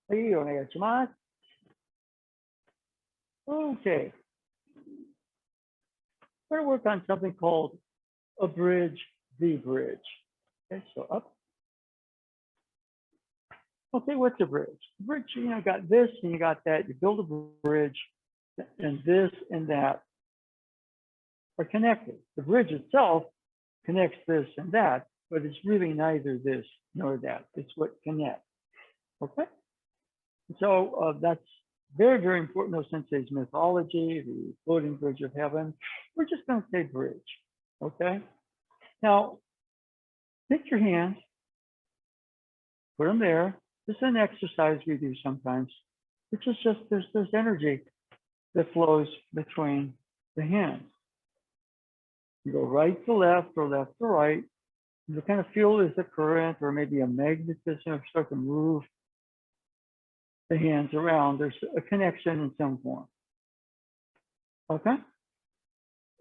はい、お願いします。Okay, we're going to work on something called a bridge, the bridge. Okay, so up. Okay, what's a bridge? The bridge, got this and you got that. You build a bridge, and this and that are connected. The bridge itself connects this and that, but it's really neither this nor that. It's what connects. Okay, so that's very, very important. No Sensei's mythology, the floating bridge of heaven. We're just going to say bridge. Okay. Now, take your hands, put them there. This is an exercise we do sometimes, which is just there's energy that flows between the hands. You go right to left or left to right. You kind of feel there's a current or maybe a magnetism start to move the hands around. There's a connection in some form. Okay?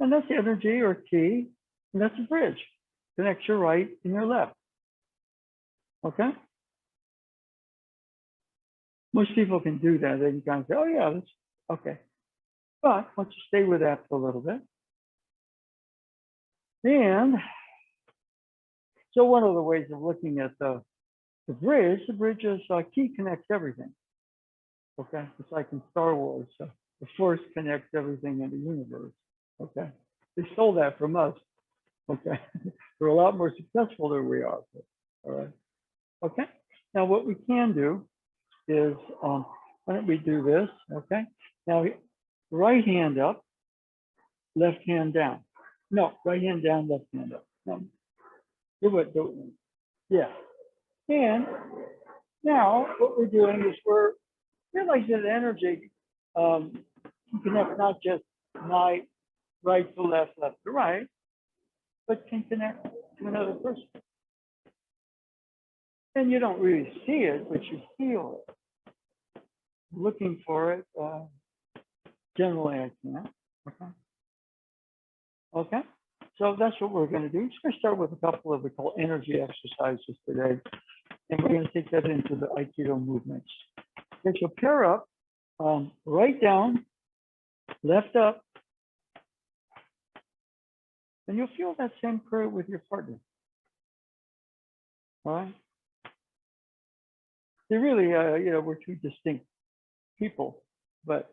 And that's energy or chi, and that's a bridge. Connects your right and your left. Okay? Most people can do that. They can kind of say, oh yeah, that's okay. But once you stay with that for a little bit. And so one of the ways of looking at the bridge is chi connects everything. Okay, it's like in Star Wars, the Force connects everything in the universe. Okay, they stole that from us. Okay, we're a lot more successful than we are. All right. Okay. Now what we can do is, why don't we do this? Okay. Now, right hand up, left hand down. No, right hand down, left hand up. No, do it. Yeah. And now what we're doing is we're realizing that energy can connect not just my right to left, left to right, but can connect to another person. And you don't really see it, but you feel it. Looking for it, generally I can't. Okay. Okay. So that's what we're going to do. We're going to start with a couple of what we call energy exercises today. And we're going to take that into the Aikido movements. Okay, so pair up, right down, left up, and you'll feel that same curve with your partner. All right. They really, we're two distinct people, but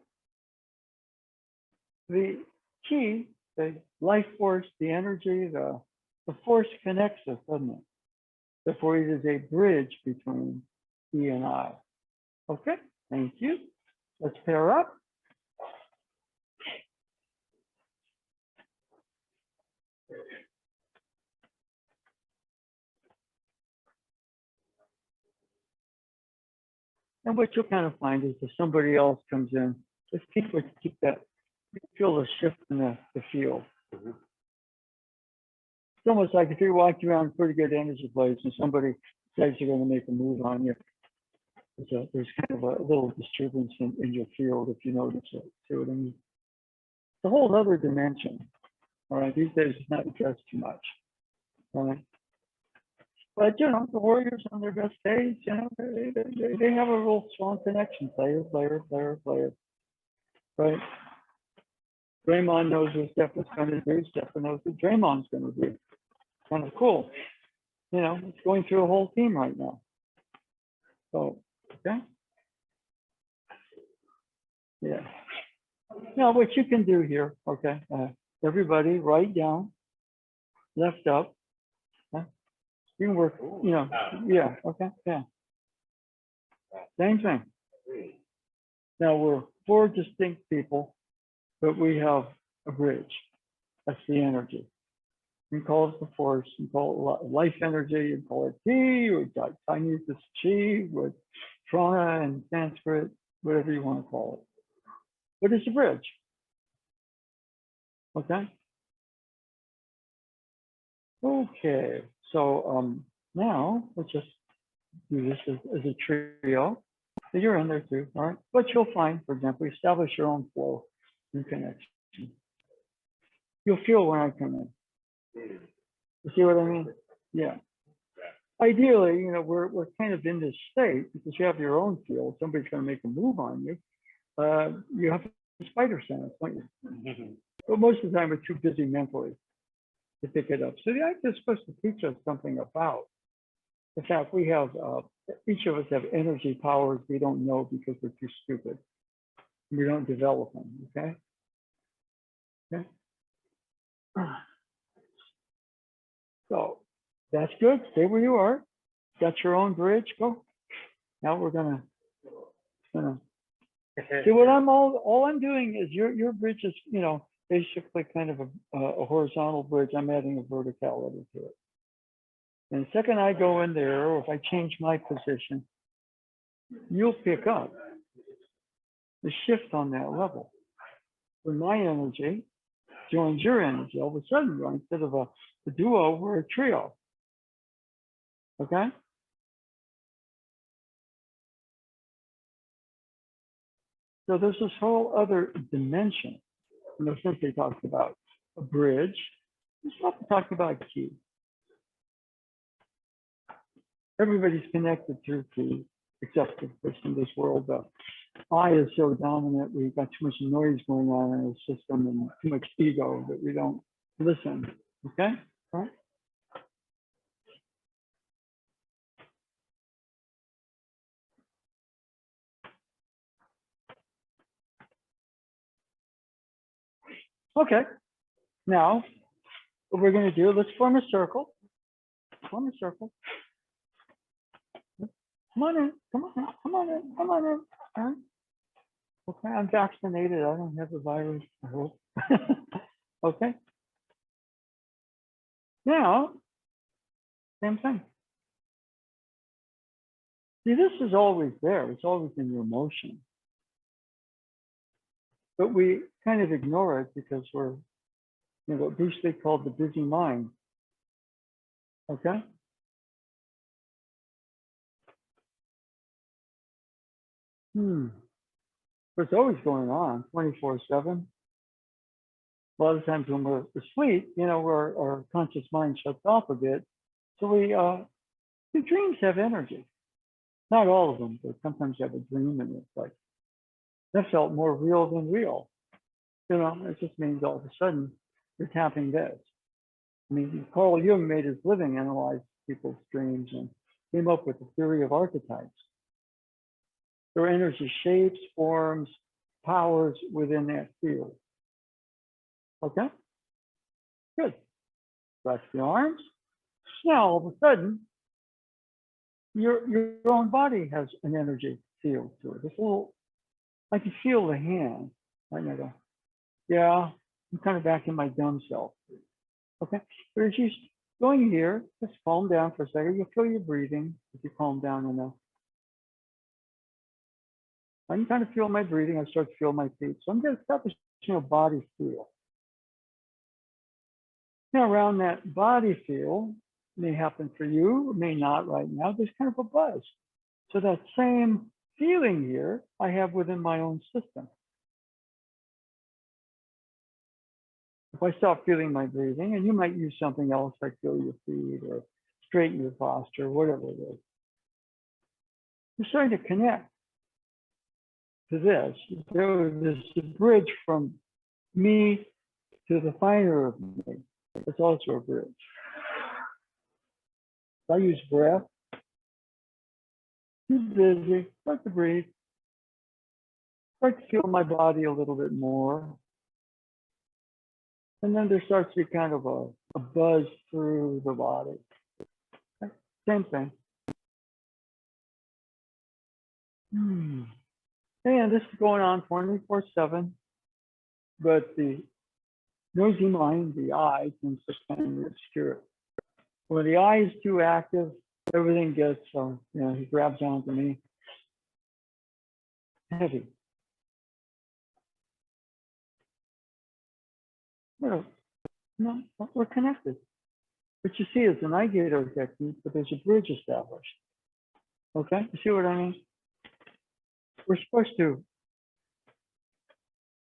the chi, the life force, the energy, the force connects us, doesn't it? Therefore, it is a bridge between he and I. Okay, thank you. Let's pair up. And what you'll kind of find is if somebody else comes in, just keep that, feel the shift in the field. Mm-hmm. It's almost like if you're walking around a pretty good energy place and somebody says you're going to make a move on you, there's kind of a little disturbance in your field if you notice it. See what I mean? It's a whole other dimension. All right, these days it's not addressed too much. All right. But the Warriors on their best days, they have a real strong connection. Player. Right? Draymond knows what Steph is going to do. Steph knows what Draymond's going to do. Kind of cool. It's going through a whole team right now. So, okay. Yeah. Now, what you can do here, okay, everybody write down, left up. Okay? You can work, yeah, okay, yeah. Same thing. Now, we're four distinct people, but we have a bridge. That's the energy. You can call it the force, you can call it life energy, you can call it chi, or Chinese is chi, with prana and Sanskrit, whatever you want to call it. But it's a bridge. Okay? Okay, so now let's just do this as a trio. So you're in there too, all right? But you'll find, for example, establish your own flow and connection. You'll feel when I come in. You see what I mean? Yeah. ideally, we're kind of in this state because you have your own field. Somebody's going to make a move on you. You have a spider sense, don't you? But most of the time, we're too busy mentally to pick it up. So the act is supposed to teach us something about the fact we have, each of us have energy powers we don't know because we're too stupid. We don't develop them, okay? Okay. So that's good. Stay where you are. Got your own bridge. Go. Now we're gonna see what all I'm doing is your bridge is basically kind of a horizontal bridge. I'm adding a verticality to it. And the second I go in there, or if I change my position, you'll pick up the shift on that level. When my energy joins your energy, all of a sudden, instead of a duo, we're a trio. Okay? So there's this whole other dimension. Since they talked about a bridge, let's stop talking about key. Everybody's connected through key, except of course in this world. I is so dominant, we've got too much noise going on in the system and too much ego that we don't listen. Okay? All right? Okay. Now, what we're going to do, let's form a circle. Form a circle. Come on in, come on in, come on in, come on in. All right. Okay, I'm vaccinated. I don't have the virus, I hope. Okay. Now, same thing. See, this is always there. It's always in your emotion. But we kind of ignore it because we're, what Bruce Lee called the busy mind. Okay? But it's always going on 24/7. A lot of times when we're asleep, our conscious mind shuts off a bit. So the dreams have energy. Not all of them, but sometimes you have a dream and it's like, that felt more real than real. It just means all of a sudden you're tapping this. I mean, Carl Jung made his living analyze people's dreams and came up with the theory of archetypes. There are energy shapes, forms, powers within that field. Okay? Good. Stretch the arms. Now, all of a sudden, your own body has an energy field to it. It's a little, I can feel the hand. Right now, go, yeah, I'm kind of back in my dumb self. Okay, but as you're going here, just calm down for a second. You'll feel your breathing if you calm down enough. I can kind of feel my breathing. I start to feel my feet. So I'm going to establish a body feel. Now, around that body feel, may happen for you, may not right now, there's kind of a buzz. So that same feeling here, I have within my own system. If I stop feeling my breathing, and you might use something else like feel your feet or straighten your posture, whatever it is, you're starting to connect to this. There's a bridge from me to the finer of me. It's also a bridge. I use breath. Too busy. Start to breathe. Start to feel my body a little bit more. And then there starts to be kind of a buzz through the body. Okay. Same thing. And this is going on 24/7. But the nosy mind, the eye, tends to kind of obscure it. When the eye is too active, everything gets, he grabs onto me. Heavy. No, we're connected. What you see is an ideator technique, but there's a bridge established. Okay, you see what I mean? We're supposed to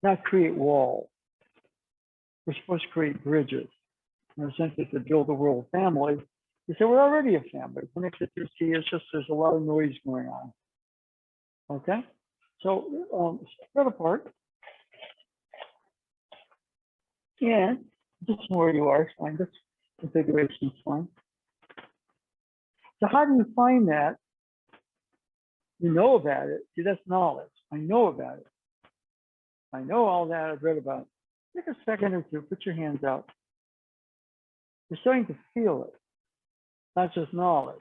not create walls. We're supposed to create bridges. In a sense, to build a world family, You say, we're already a family. Connected through C, it's just there's a lot of noise going on. Okay? So spread apart. And just where you are is fine. This configuration is fine. So how do you find that? You know about it. See, that's knowledge. I know about it. I know all that. I've read about it. Take a second or two. Put your hands out. You're starting to feel it, not just knowledge.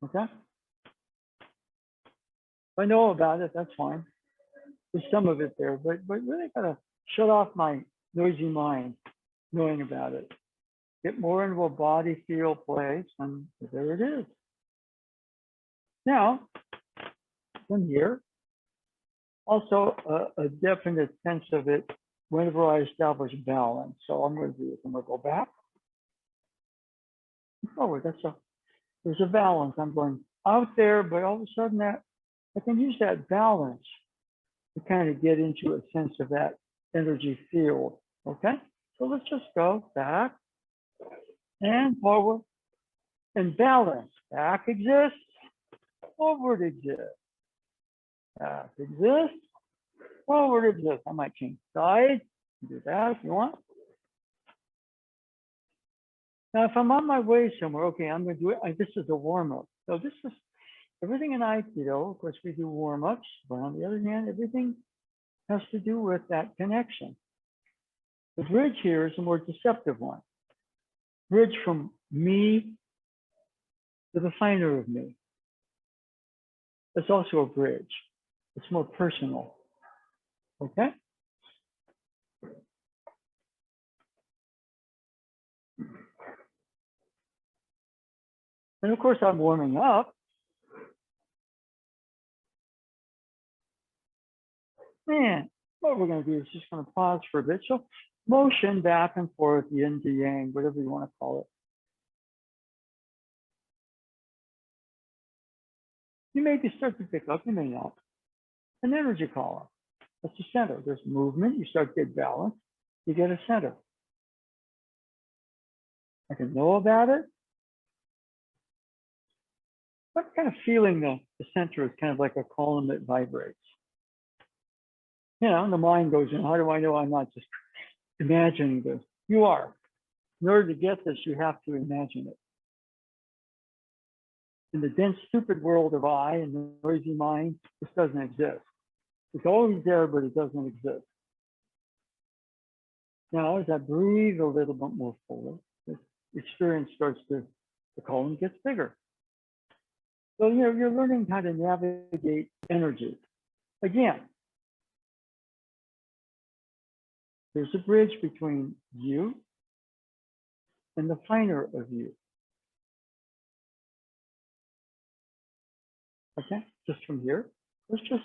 Okay? If I know about it, that's fine. There's some of it there, but really gotta shut off my noisy mind knowing about it. Get more into a body feel place, and there it is. Now, from here, also a definite sense of it whenever I establish balance. So I'm going to do this. I'm going to go back, forward. There's a balance. I'm going out there, but all of a sudden that I can use that balance to kind of get into a sense of that energy field. Okay, so let's just go back and forward and balance. Back exists, forward exists. Back exists, forward exists. I might change sides. Do that if you want. Now, if I'm on my way somewhere, okay, I'm going to do it. This is a warm-up. So this is everything in Aikido. Of course, we do warm-ups, but on the other hand, everything has to do with that connection. The bridge here is a more deceptive one. Bridge from me to the finer of me. It's also a bridge. It's more personal. Okay? And of course, I'm warming up. And what we're going to do is just going to pause for a bit. So motion back and forth, yin to yang, whatever you want to call it. You may start to pick up, you may not, an energy column. That's the center. There's movement. You start to get balance. You get a center. I can know about it. What kind of feeling the center is kind of like a column that vibrates. You know, and the mind goes in, how do I know I'm not just imagining this? You are. In order to get this, you have to imagine it. In the dense, stupid world of I and the noisy mind, this doesn't exist. It's always there, but it doesn't exist. Now, as I breathe a little bit more fully, this experience starts to, the column gets bigger. So you're learning how to navigate energy. Again, there's a bridge between you and the finer of you. Okay, just from here, let's just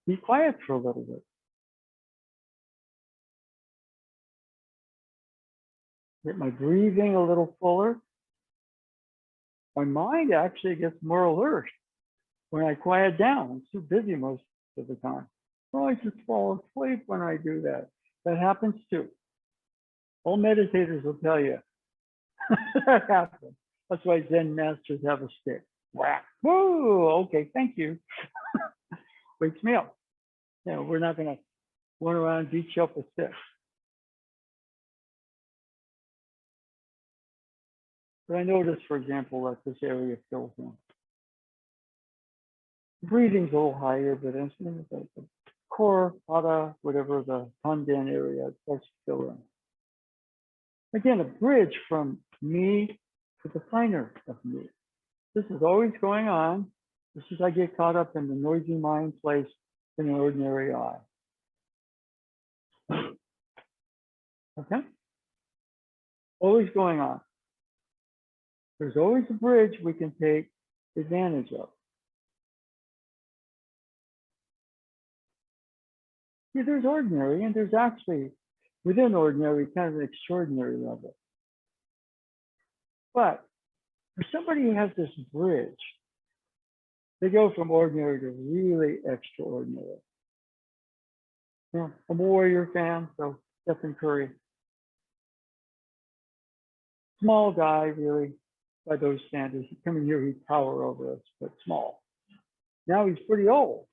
be quiet for a little bit. Get my breathing a little fuller. My mind actually gets more alert when I quiet down. I'm too busy most of the time. Oh, I just fall asleep when I do that. That happens too. All meditators will tell you that happens. That's why Zen masters have a stick. Whack. Whoa, okay, thank you. Wakes me up. You know, we're not going to run around and beat you up with sticks. But I noticed, for example, that this area fills in. Breathing's a little higher, but it's the core, Wada, whatever the Tanden area starts to fill in. Again, a bridge from me to the finer of me. This is always going on. This is I get caught up in the noisy mind place in an ordinary eye. Okay? Always going on. There's always a bridge we can take advantage of. See, there's ordinary, and there's actually, within ordinary, kind of an extraordinary level. But for somebody who has this bridge, they go from ordinary to really extraordinary. You know, I'm a Warrior fan, so Stephen Curry. Small guy, really, by those standards. Coming here, he'd tower over us, but small. Now he's pretty old.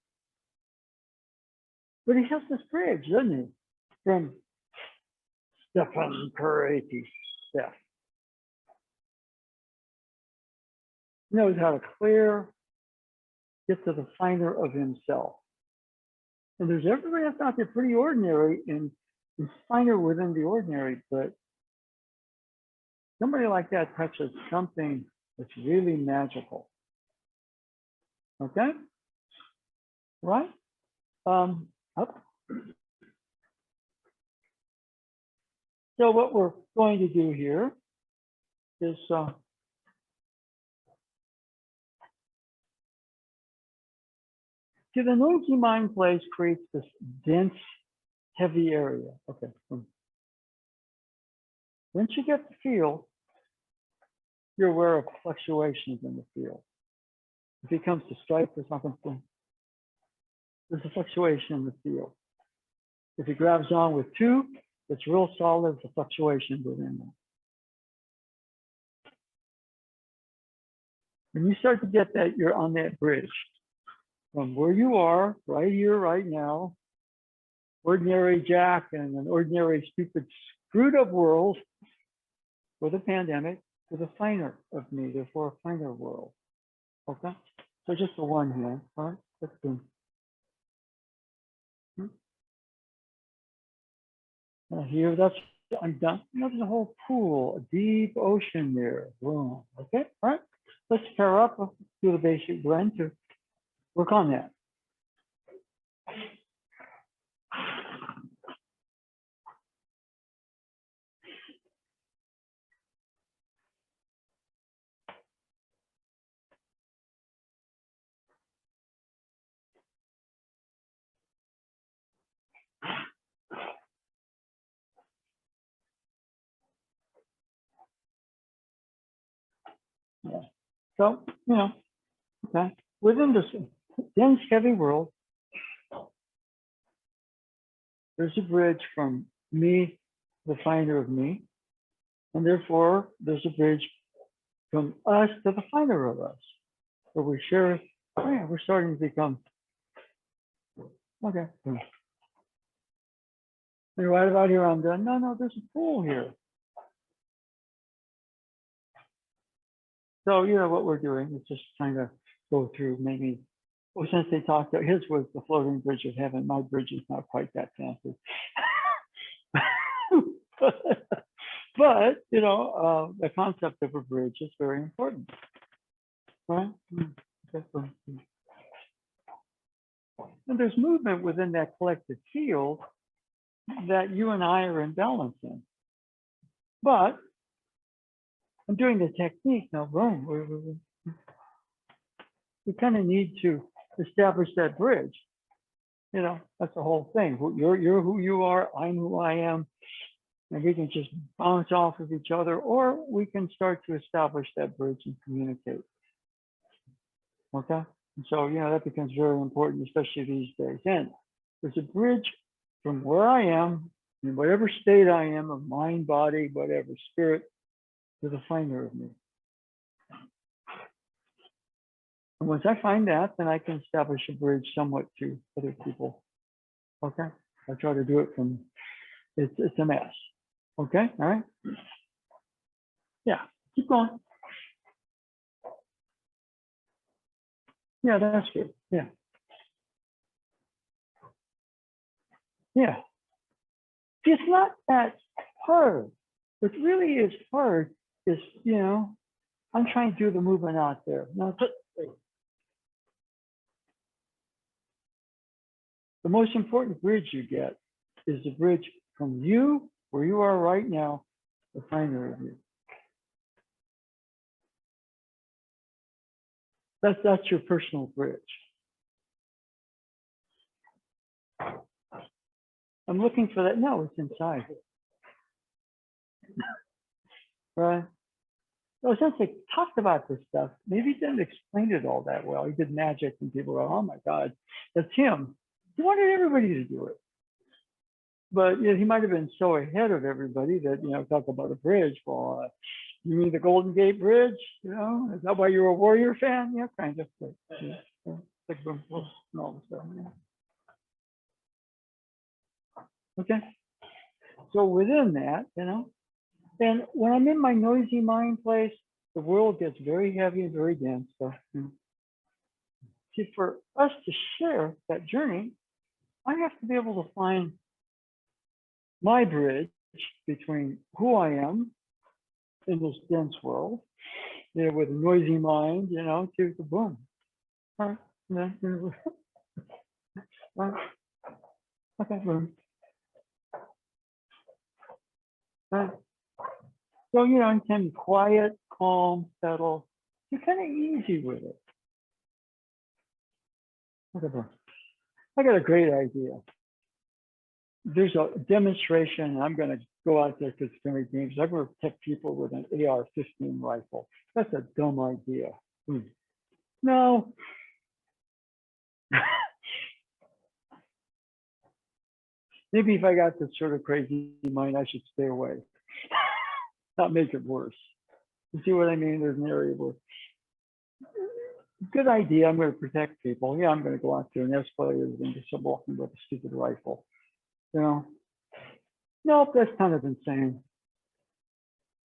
But he has this bridge, doesn't he? From Stefan Curry, Steph. He knows how to clear, get to the finer of himself. And there's everybody that's out there pretty ordinary and finer within the ordinary, but somebody like that touches something that's really magical. Okay? Right? Up. So what we're going to do here is the Nunki mind place creates this dense, heavy area. Okay. Once you get the field, you're aware of fluctuations in the field. If it comes to strike or something, there's a fluctuation in the field. If it grabs on with two, it's real solid, there's a fluctuation within them. When you start to get that, you're on that bridge from where you are, right here, right now, ordinary Jack and an ordinary, stupid, screwed up world with a pandemic, to the finer of me, therefore a finer world. Okay? So just the one here, all right? That's good. Here, that's, I'm done. There's a whole pool, a deep ocean there. Boom. Okay, all right. Let's pair up, let's do the basic blend to work on that. Yeah. So, okay. Within this dense, heavy world, there's a bridge from me, the finer of me, and therefore there's a bridge from us to the finer of us. So we share, oh yeah, we're starting to become, okay. And right about here, I'm done. No, there's a pool here. So, what we're doing is just trying to go through maybe, well, since they talked, his was the floating bridge of heaven. My bridge is not quite that fancy. But, the concept of a bridge is very important, right? And there's movement within that collective field that you and I are in balance in. But I'm doing the technique now, boom. We kind of need to establish that bridge. That's the whole thing. You're who you are, I'm who I am. And we can just bounce off of each other, or we can start to establish that bridge and communicate. Okay? And so, that becomes very important, especially these days. And there's a bridge from where I am, in whatever state I am of mind, body, whatever, spirit, to the finer of me. And once I find that, then I can establish a bridge somewhat to other people. Okay? I try to do it from, it's a mess. Okay, all right? Yeah, keep going. Yeah, that's good. Yeah. Yeah. It's not that hard. What really is hard is, I'm trying to do the movement out there. Now, the most important bridge you get is the bridge from you, where you are right now, the finer of you. That's your personal bridge. I'm looking for that. No, it's inside. Right? So since they talked about this stuff, maybe he didn't explain it all that well. He did magic and people go, oh my God, that's him. He wanted everybody to do it. But he might have been so ahead of everybody that, talk about a bridge. Well, You mean the Golden Gate Bridge? You know, is that why you're a Warrior fan? Yeah, kind of. But, yeah, yeah, like boom, boom, and all the stuff. Yeah. Okay. So within that, you know, and when I'm in my noisy mind place, the world gets very heavy and very dense. So, see, for us to share that journey, I have to be able to find my bridge between who I am in this dense world, you know, with a noisy mind, you know, to the boom. Okay, boom. So, you know, you can be quiet, calm, settled. You're kind of easy with it. Whatever. I got a great idea. There's a demonstration. I'm going to go out there because it's going to be dangerous. I'm going to protect people with an AR-15 rifle. That's a dumb idea. No. Maybe if I got this sort of crazy mind, I should stay away. Not make it worse. You see what I mean? There's an area where good idea. I'm going to protect people. Yeah, I'm going to go out there and escalate and just walking with a stupid rifle. You know, nope, that's kind of insane.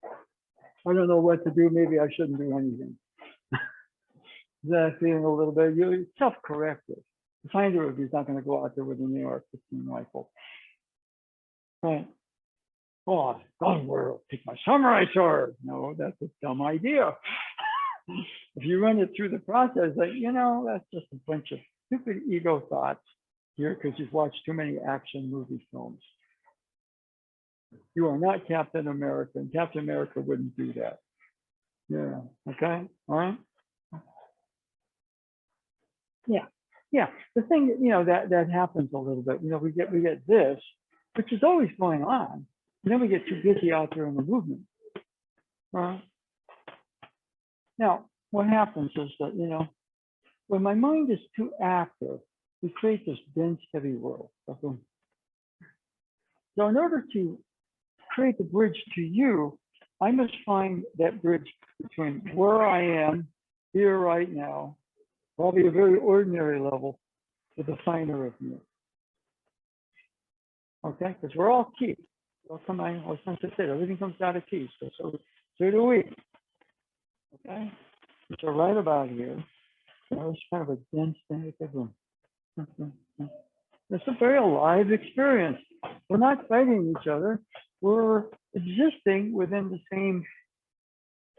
I don't know what to do. Maybe I shouldn't do anything. That feeling a little bit, you self-corrected. The finder of you is not going to go out there with an AR-15 rifle. Right. Oh, God, where take my samurai sword. No, that's a dumb idea. If you run it through the process, like, you know, that's just a bunch of stupid ego thoughts here because you've watched too many action movie films. You are not Captain America, and Captain America wouldn't do that. Yeah. Okay. All right. Yeah. Yeah. The thing, you know, that happens a little bit. You know, we get this, which is always going on. And then we get too busy out there in the movement. Now, what happens is that, you know, when my mind is too active, we create this dense, heavy world. So in order to create the bridge to you, I must find that bridge between where I am here right now, probably a very ordinary level, to the finer of me. Okay, because we're all keys. Well, come on, I was going to say everything comes out of keys. So do we. Okay, so right about here, it's kind of a dense thing. It's a very alive experience. We're not fighting each other. We're existing within the same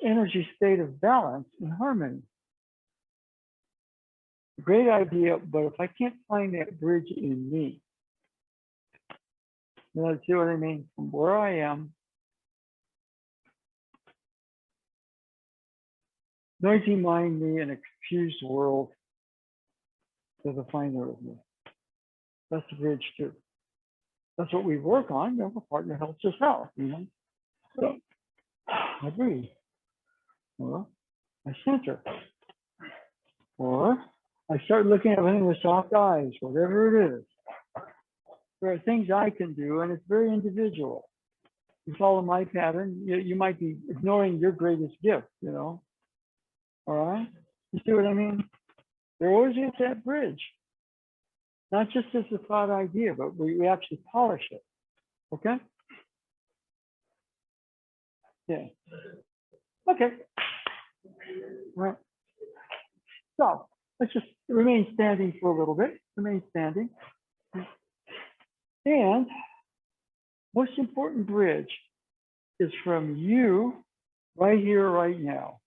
energy state of balance and harmony. Great idea, but if I can't find that bridge in me, you know, see what I mean? From where I am, noisy mind me in a confused world to the finer of me. That's the bridge too. That's what we work on. You know, a partner helps us out, you know. So I breathe. Or I center. Or I start looking at everything with soft eyes, whatever it is. There are things I can do, and it's very individual. You follow my pattern, you might be ignoring your greatest gift, you know. All right? You see what I mean? There always is that bridge. Not just as a thought idea, but we actually polish it. Okay? Yeah. Okay. All right. So let's just remain standing for a little bit. Remain standing. And most important bridge is from you right here, right now.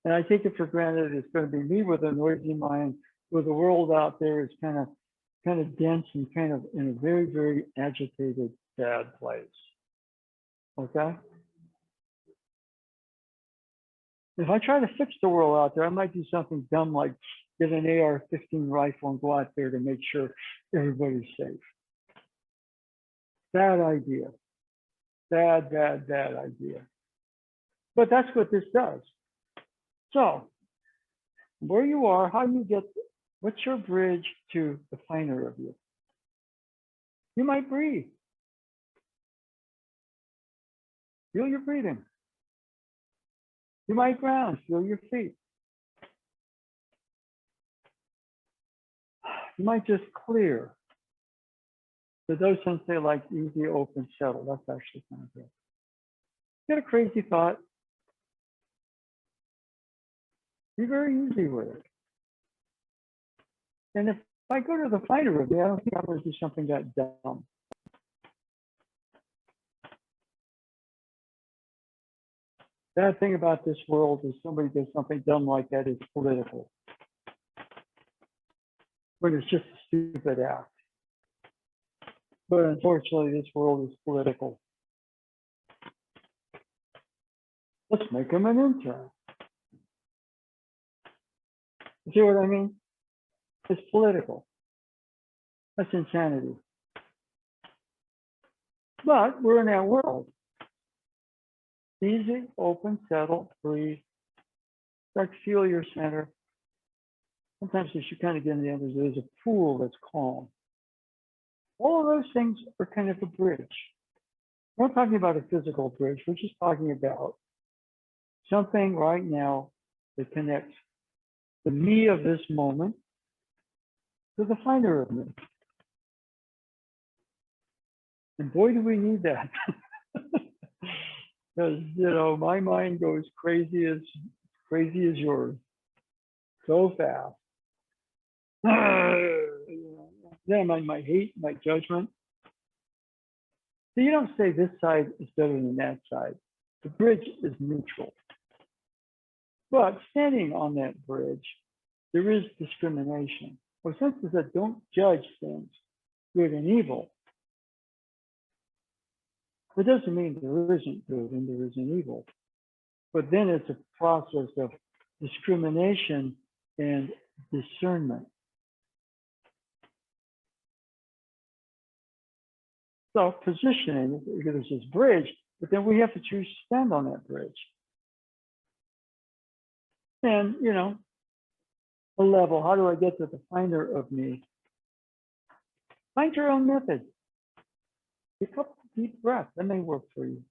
And I take it for granted it's going to be me with a noisy mind, where the world out there is kind of dense and kind of in a very, very agitated, bad place. Okay? If I try to fix the world out there, I might do something dumb like get an AR-15 rifle and go out there to make sure everybody's safe. Bad idea. Bad, bad, bad idea. But that's what this does. So, where you are, how you get, what's your bridge to the finer of you? You might breathe. Feel your breathing. You might ground, feel your feet. You might just clear. So those sensei like easy, open, settle. That's actually kind of good. Get a crazy thought. Be very easy with it. And if I go to the fighter of me, I don't think I'm going to do something that dumb. Bad thing about this world is somebody does something dumb like that is political. When it's just a stupid act. But unfortunately, this world is political. Let's make him an intern. You see what I mean? It's political. That's insanity. But we're in that world. Easy, open, settle, breathe. Start to feel your center. Sometimes you should kind of get in the end, there's a pool that's calm. All of those things are kind of a bridge. We're not talking about a physical bridge. We're just talking about something right now that connects the me of this moment to the finder of me. And boy, do we need that. Because, you know, my mind goes crazy as yours. So fast. Then my hate, my judgment. So you don't say this side is better than that side. The bridge is neutral. But standing on that bridge, there is discrimination. Or senses that don't judge things, good and evil. It doesn't mean there isn't good and there isn't evil. But then it's a process of discrimination and discernment. So positioning, there's this bridge, but then we have to choose to stand on that bridge. And, you know, a level, how do I get to the finder of me? Find your own method. Take a couple deep breaths, that may work for you.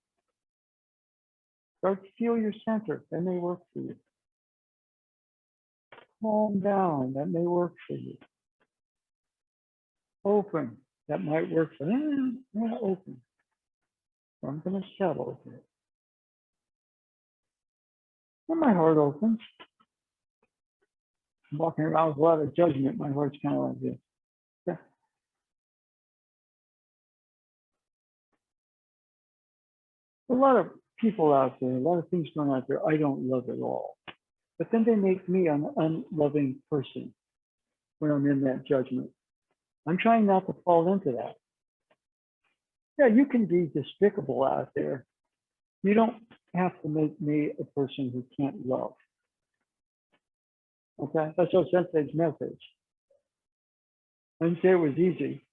Start to feel your center, that may work for you. Calm down, that may work for you. Open, that might work for you. I'm going to open. I'm going to settle here. When my heart opens, I'm walking around with a lot of judgment. My heart's kind of like this. Yeah. A lot of people out there, a lot of things going out there I don't love at all. But then they make me an unloving person when I'm in that judgment. I'm trying not to fall into that. Yeah, you can be despicable out there. You don't have to make me a person who can't love. Okay, that's our sensei's message. I didn't say it was easy.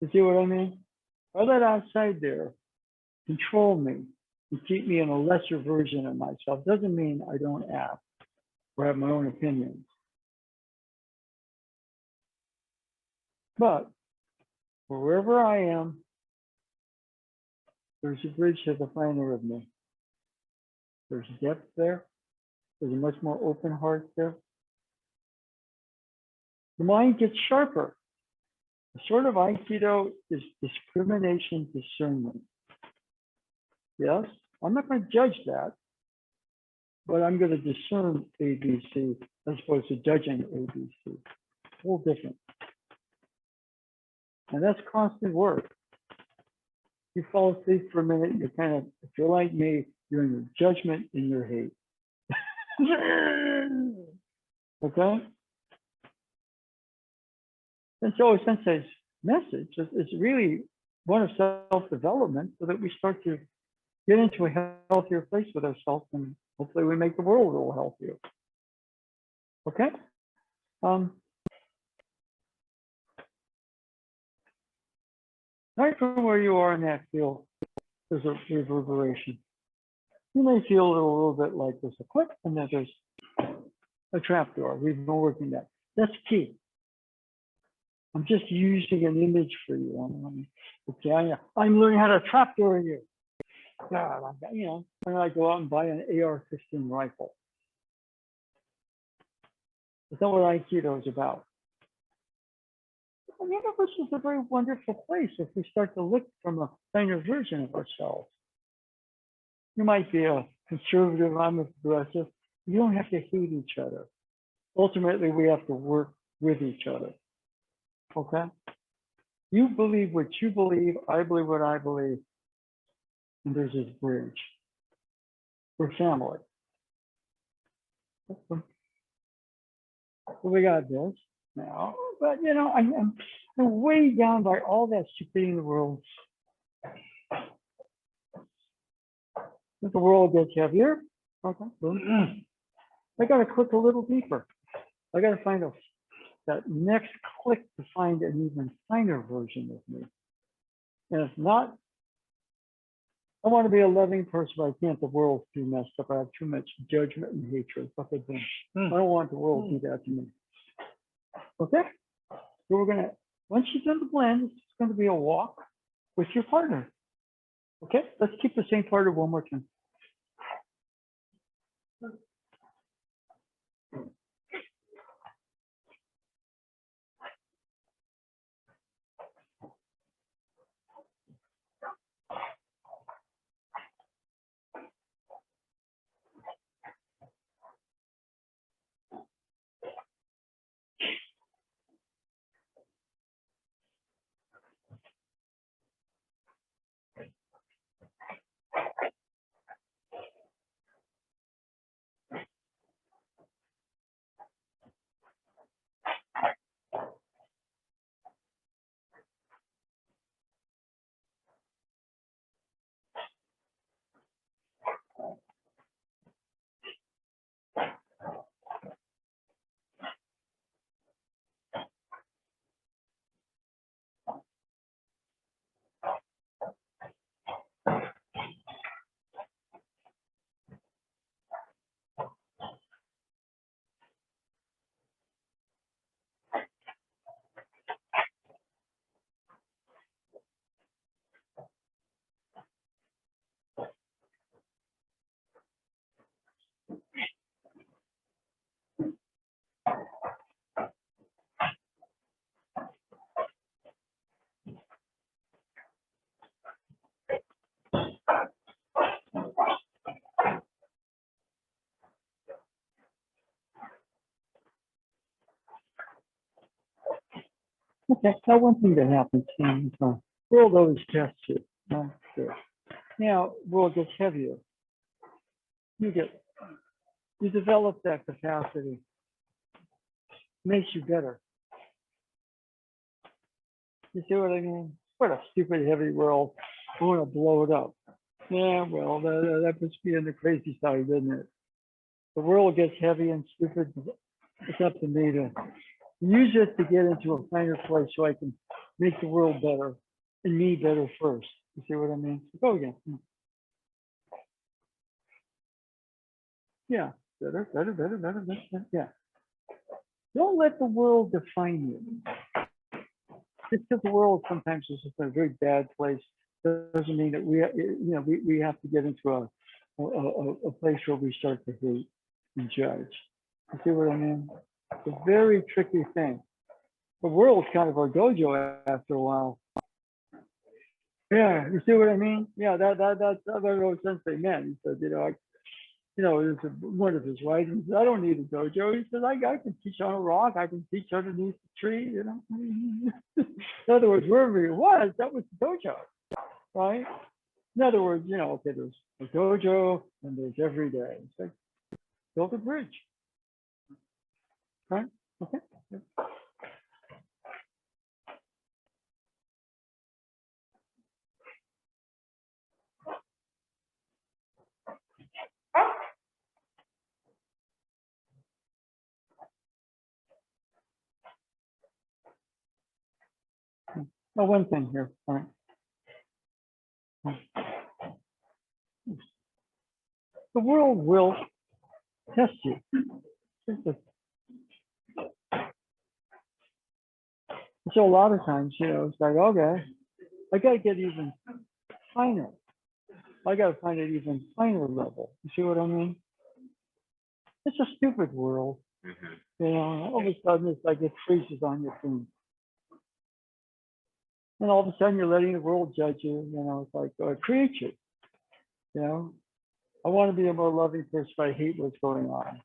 You see what I mean? All that outside there control me and keep me in a lesser version of myself. Doesn't mean I don't act or have my own opinions. But wherever I am, there's a bridge to the finder of me. There's depth there. There's a much more open heart there. The mind gets sharper. The sort of Aikido is discrimination discernment. Yes, I'm not going to judge that, but I'm going to discern ABC as opposed to judging ABC. A whole different. And that's constant work. You fall asleep for a minute, you're kind of, if you're like me, you're in your judgment and your hate. Okay? And so Sensei's message is really one of self-development so that we start to get into a healthier place with ourselves, and hopefully we make the world a little healthier. Okay? Right from where you are in that field, there's a reverberation. You may feel it a little bit like there's a click and then there's a trapdoor. We've been working that. That's key. I'm just using an image for you. Okay, I'm learning how to trapdoor you. God, when I go out and buy an AR-15 rifle. That's not what Aikido is about. The universe is a very wonderful place if we start to look from a finer version of ourselves. You might be a conservative, I'm a progressive. You don't have to hate each other. Ultimately, we have to work with each other. Okay? You believe what you believe, I believe what I believe, and there's this bridge. We're family. So we got this now, but I'm way down by all that stupidity in the world. As the world gets heavier, okay, I got to click a little deeper. I got to find that next click to find an even finer version of me. And if not, I want to be a loving person, but I can't. The world's too messed up. I have too much judgment and hatred. Okay, I don't want the world to do that to me. Okay? So we're going to, once you've done the blend, it's going to be a walk with your partner. Okay? Let's keep the same partner one more time. Okay, now one thing that happens in the world always tests you. Now, world gets heavier. You develop that capacity. Makes you better. You see what I mean? What a stupid, heavy world. I want to blow it up. Yeah, well, that puts me in the crazy side, doesn't it? The world gets heavy and stupid. It's up to me to use it to get into a finer place so I can make the world better and me better first. You see what I mean? Go again. Yeah, better. Yeah. Don't let the world define you. Just because the world sometimes is just a very bad place doesn't mean that we have to get into a place where we start to hate and judge. You see what I mean? It's a very tricky thing. The world's kind of our dojo after a while. Yeah, you see what I mean? Yeah, that's what Rose Sensei meant. He said, it's one of his writings. I don't need a dojo. He said, I can teach on a rock. I can teach underneath the tree. In other words, wherever he was, that was the dojo, right? In other words, okay, there's a dojo and there's every day. It's like build a bridge, right? Okay. Now, one thing here, all right. The world will test you. So a lot of times, it's like, okay, I got to get even finer. I got to find an even finer level. You see what I mean? It's a stupid world. Mm-hmm. You know, all of a sudden it's like it freezes on your feet. And all of a sudden you're letting the world judge you. You know, it's like, create you. You know, I want to be a more loving person, but I hate what's going on.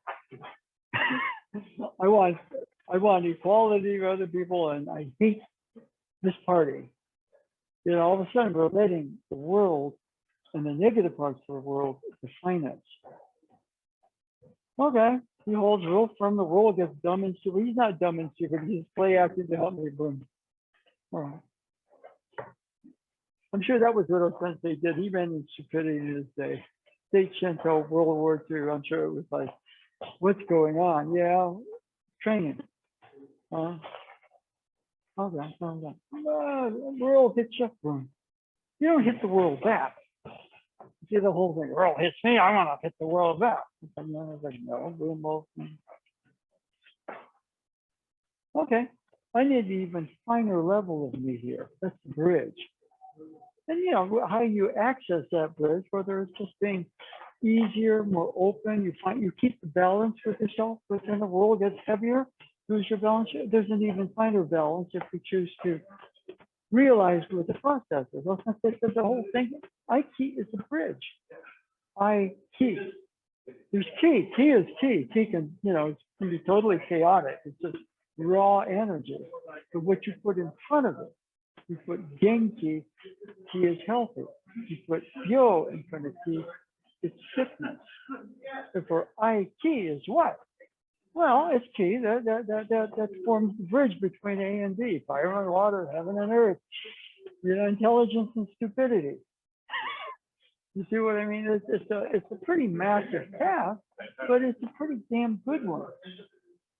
I want equality with other people, and I hate this party. You know, all of a sudden we're letting the world and the negative parts of the world define us. Okay, he holds real firm. The world gets dumb and stupid. He's not dumb and stupid. He's play acting to help me. Boom. All right. I'm sure that was what Sensei did. He ran in stupidity in his day. State Shinto, World War II. I'm sure it was like, what's going on? Yeah, training. Okay. The world hits you. Boom. You don't hit the world back. See the whole thing. The world hits me. I want to hit the world back. And then I was like, no, boom, boom. Okay. I need an even finer level of me here. That's the bridge. And you know how you access that bridge, whether it's just being easier, more open. You keep the balance with yourself, but then the world gets heavier. Lose your balance. There's an even finer balance if we choose to realize what the process is. The whole thing. I key is a bridge. I key. There's key. Key is key. Key can, you know, it can be totally chaotic. It's just raw energy. But what you put in front of it, you put Genki, key is healthy. You put Yo in front of key, it's sickness. And for I key is what? Well, it's key that forms the bridge between A and B, fire and water, heaven and earth, you know, intelligence and stupidity. You see what I mean? It's a pretty massive path, but it's a pretty damn good one,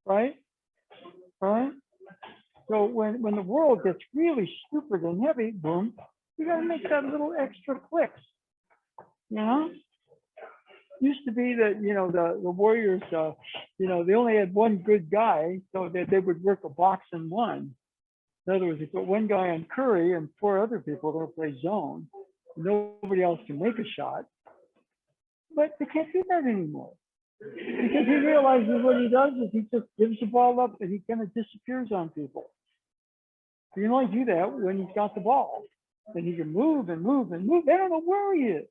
right? Right? So when the world gets really stupid and heavy, boom, you got to make that little extra clicks, you know? Used to be that, you know, the warriors, you know, they only had one good guy, so they would work a box and one. In other words, they put one guy on curry and four other people going to play zone. Nobody else can make a shot. But they can't do that anymore. Because he realizes what he does is he just gives the ball up and he kind of disappears on people. You can only do that when he's got the ball. Then he can move and move and move. They don't know where he is.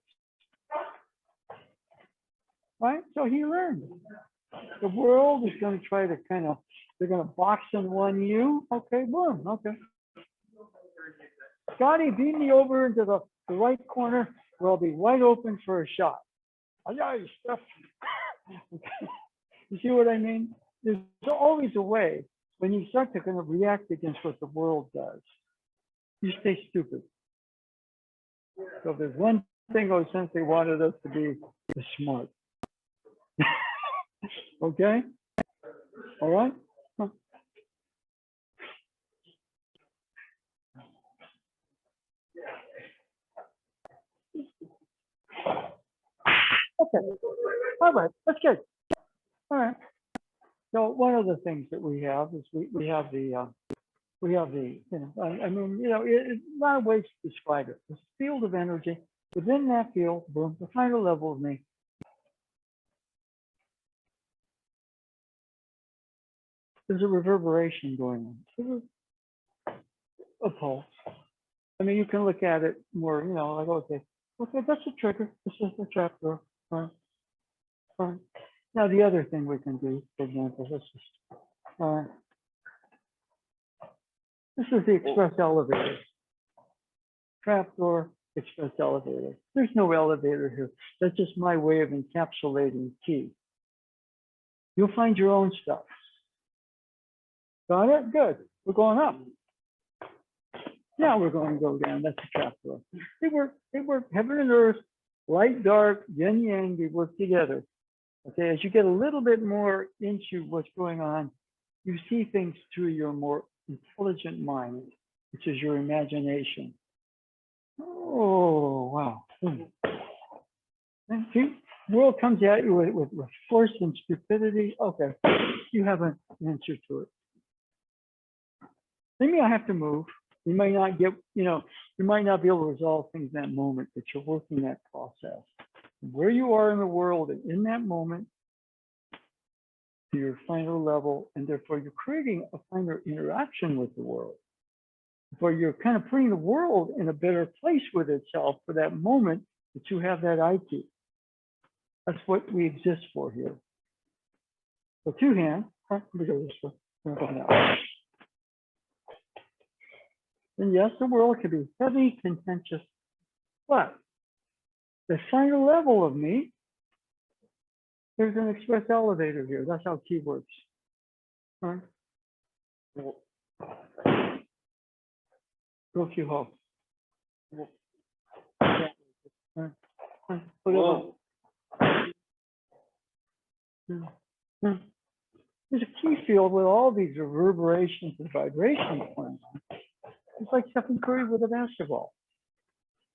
Right? So he learned. The world is going to try to kind of, they're going to box and one you. Okay, boom. Okay. Scotty, beat me over into the right corner where I'll be wide open for a shot. I got your stuff. You see what I mean? There's always a way when you start to kind of react against what the world does. You stay stupid. So if there's one thing Sensei wanted us to be, is smart. Okay? All right? Okay. All right. That's good. All right. So one of the things that we have is we have the you know, I mean, you know, a lot of ways to describe it. This field of energy. Within that field, boom, the final level of me. There's a reverberation going on. A pulse. I mean, you can look at it more, you know, like, okay, that's a trigger. This is the trap door. Right. Now, the other thing we can do, for example, this is the express elevator. Trap door, express elevator. There's no elevator here. That's just my way of encapsulating key. You'll find your own stuff. Got it? Good. We're going up. Now we're going to go down. That's the trap door. They work heaven and earth, light, dark, yin, yang, they work together. Okay, as you get a little bit more into what's going on, you see things through your more intelligent mind, which is your imagination. Oh, wow. And see, the world comes at you with force and stupidity. Okay, you have an answer to it. Maybe I have to move. You may not get, you know, You might not be able to resolve things in that moment, but you're working that process. Where you are in the world and in that moment to your finer level, and therefore you're creating a finer interaction with the world. Therefore you're kind of putting the world in a better place with itself for that moment that you have that IQ. That's what we exist for here. So two hands. Let me go this way. And yes, the world can be heavy, contentious, but the final level of me, there's an express elevator here. That's how key works. All right. Go if you hope. There's a key field with all these reverberations and vibrations going on. It's like Stephen Curry with a basketball.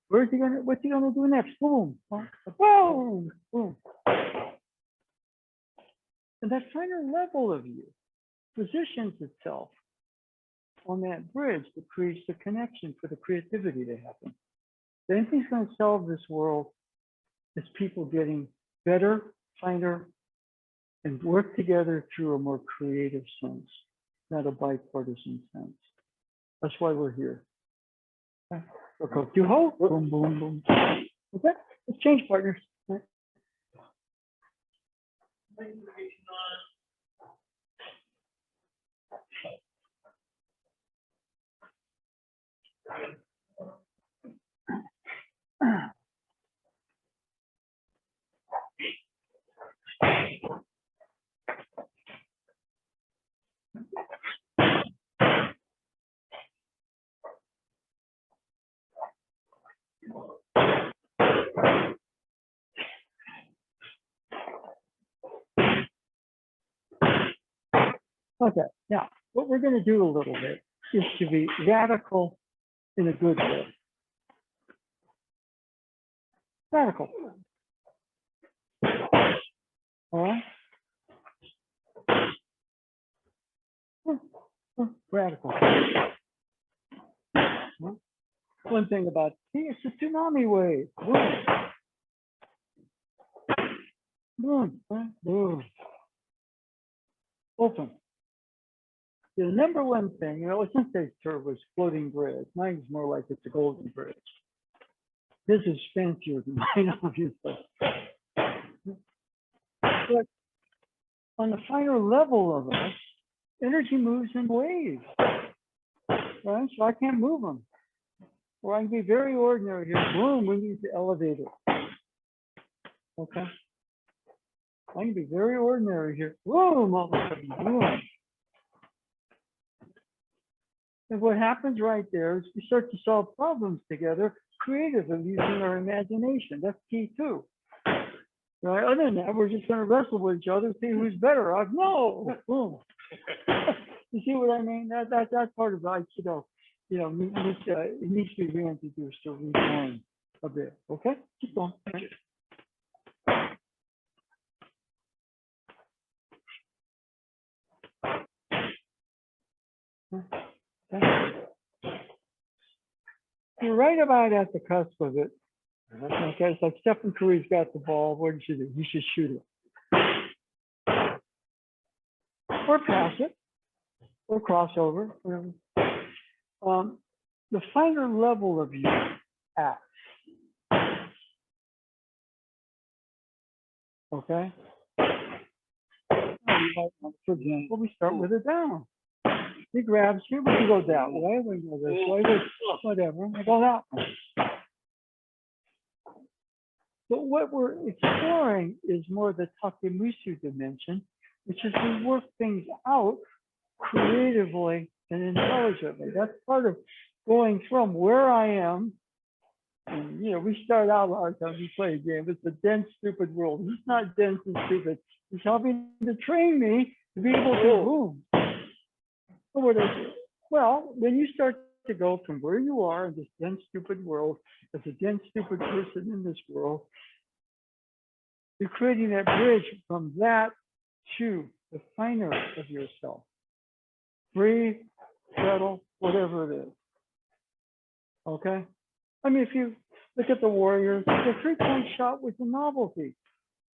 What's he gonna do next? Boom, boom, boom. And that finer level of you positions itself on that bridge that creates the connection for the creativity to happen. The only thing's going to solve this world is people getting better, finer, and work together through a more creative sense, not a bipartisan sense. That's why we're here. Okay. You hold, boom, boom, boom. Okay, let's change partners. Okay, now what we're going to do a little bit is to be radical in a good way. Radical. All right? Radical. One thing about it's a tsunami wave. Boom. Boom. Boom. Open. The number one thing, Sensei's term was floating bridge. Mine is more like it's a golden bridge. This is fancier than mine, obviously. But on the finer level of us, energy moves in waves, right? So I can't move them. Or I can be very ordinary here. Boom, we need to elevate it. Okay? I can be very ordinary here. Boom, all of a sudden, boom. And what happens right there is we start to solve problems together creatively using our imagination. That's key too. Right? Other than that, we're just going to wrestle with each other, see who's better. No, boom. You see what I mean? That's part of life, it needs to be reintroduced or reformed a bit. Okay? Keep going. Okay. You're right about at the cusp of it. Okay, it's like Stephen Curry's got the ball. What should you do? You should shoot it. Or pass it. Or cross over. The finer level of you acts. Okay? For example, we start with a down. He grabs you, we can go that way, we can go this way, whatever, we go that way. But what we're exploring is more the Takemusu dimension, which is we work things out creatively and intelligently. That's part of going from where I am. And, we start out a lot of times, we play a game. It's a dense, stupid world. He's not dense and stupid. He's helping to train me to be able to boom. So what is it? Well, when you start to go from where you are in this dense, stupid world, as a dense, stupid person in this world, you're creating that bridge from that to the finer of yourself. Free, settle, whatever it is. Okay. I mean, if you look at the Warriors, the three-point shot was a novelty.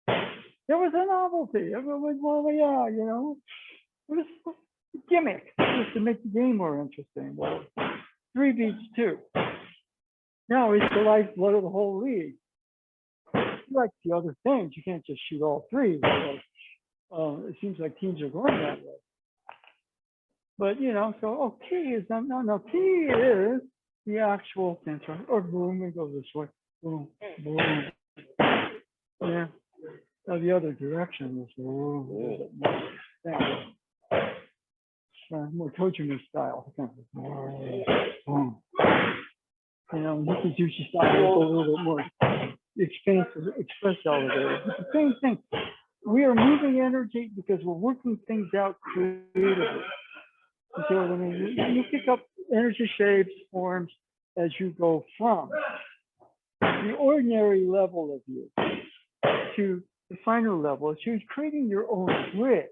It was a novelty. Everyone was, well, yeah, you know, it was a gimmick just to make the game more interesting. Well, three beats two. Now it's the lifeblood of the whole league. You like the other things. You can't just shoot all three. So, it seems like teams are going that way. But, you know, so, oh, key is, no, key is the actual center. Or boom, we go this way. Boom, boom. Yeah. Now the other direction is boom. More Tojima style. Boom. You know, Nikujushi style is a little bit more express elevator. It's the same thing. We are moving energy because we're working things out creatively. You see what I mean? You pick up energy shapes, forms as you go from the ordinary level of you to the finer level. So you're creating your own bridge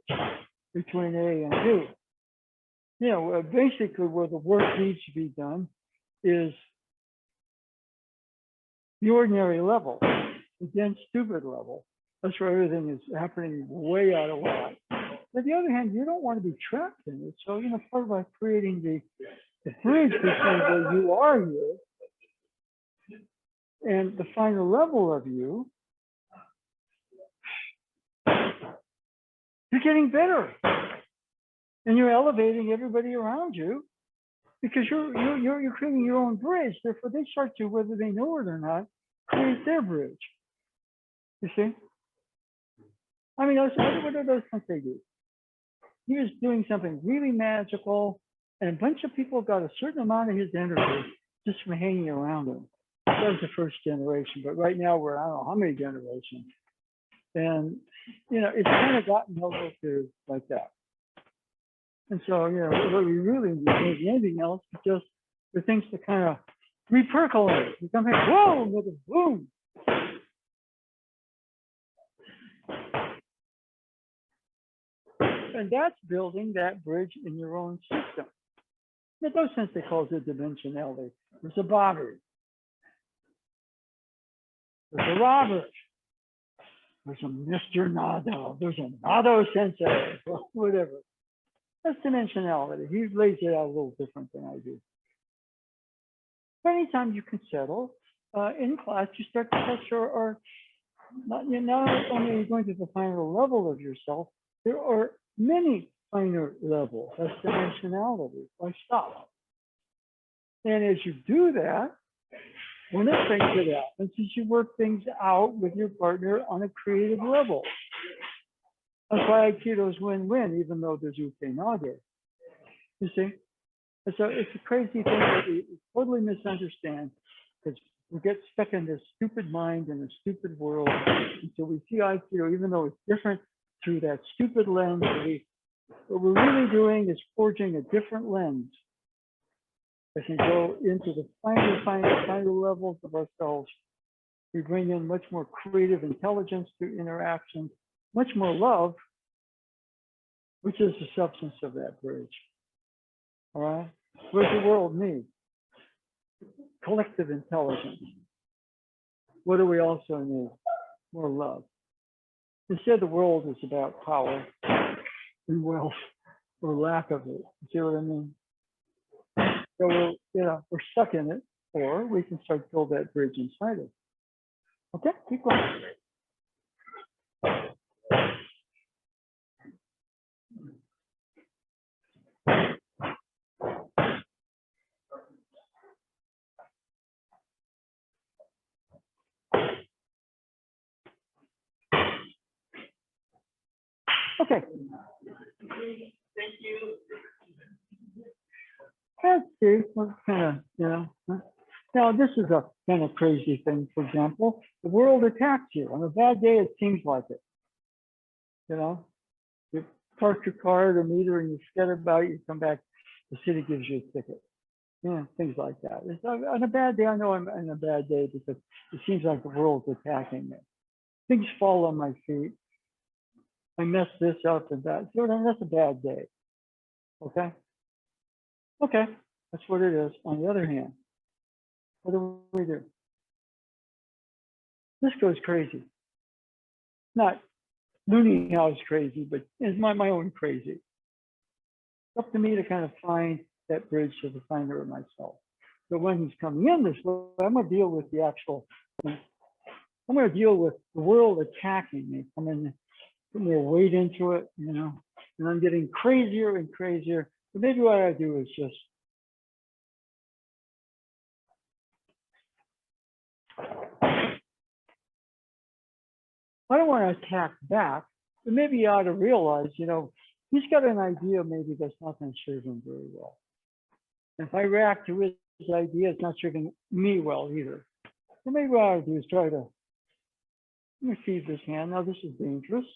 between A and B. You know, basically where the work needs to be done is the ordinary level, the dense, stupid level. That's where everything is happening way out of whack. On the other hand, you don't want to be trapped in it. So, you know, part of creating the bridge between where you are here and the final level of you, you're getting better. And you're elevating everybody around you because you're creating your own bridge. Therefore, they start to, whether they know it or not, create their bridge. You see? I mean, what are those things they do? He was doing something really magical, and a bunch of people got a certain amount of his energy just from hanging around him. That was the first generation, but right now we're, I don't know how many generations. And, you know, it's kind of gotten over to like that. And so, you know, what we really need more than anything else is just for things to kind of repercolate. You come here, whoa, with a boom. And that's building that bridge in your own system. In no sense they call it dimensionality. There's a Bobby. There's a Robert. There's a Mr. Nado. There's a Nado Sensei, whatever. That's dimensionality. He lays it out a little different than I do. Anytime you can settle in class, you start to touch or not, you're not only going to the final level of yourself, there are many finer levels. That's dimensionality. Why stop? And as you do that, one of the things that happens is you work things out with your partner on a creative level. That's why Aikido's win-win, even though there's uke nage. You see? So it's a crazy thing that we totally misunderstand because we get stuck in this stupid mind and a stupid world. And so we see Aikido, even though it's different, through that stupid lens. What we're really doing is forging a different lens that can go into the finer levels of ourselves. We bring in much more creative intelligence to interactions, much more love, which is the substance of that bridge. All right? What does the world need? Collective intelligence. What do we also need? More love. Instead, the world is about power and wealth or lack of it. You see what I mean? So we're stuck in it, or we can start to build that bridge inside it. Okay, keep going. Okay. Thank you. Let's see what kind of, Now, this is a kind of crazy thing. For example, the world attacks you. On a bad day, it seems like it. You park your car at a meter and you forget about it, you come back, the city gives you a ticket. Things like that. On a bad day, I know I'm on a bad day because it seems like the world's attacking me. Things fall on my feet. I mess this up and that. So that's a bad day. Okay? Okay, that's what it is. On the other hand, What do we do? This goes crazy. Not Looney House crazy, but it's my own crazy. It's up to me to kind of find that bridge to the finder of myself. So when he's coming in this way, I'm going to deal with the actual, I'm going to deal with the world attacking me. I'm going to put more weight into it, you know, and I'm getting crazier and crazier. But maybe what I do is just I don't want to attack back, but maybe you ought to realize, you know, he's got an idea maybe that's not going to serve him very well. And if I react to his idea, it's not serving me well either. So maybe what I do is try to, let me feed this hand. Now this is dangerous.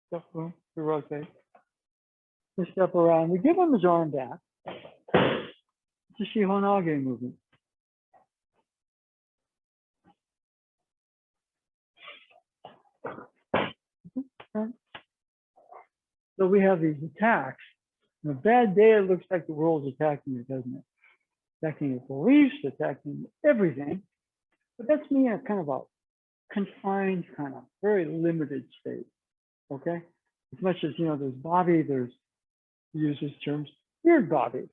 Step to rotate. We step around. We give him his arm back. It's a Shihonage movement. So we have these attacks. On a bad day, it looks like the world's attacking you, doesn't it? Attacking your beliefs, attacking everything. But that's me in a kind of a confined, kind of very limited state. Okay? As much as, you know, there's Bobby, there's, he uses terms, weird Bobby.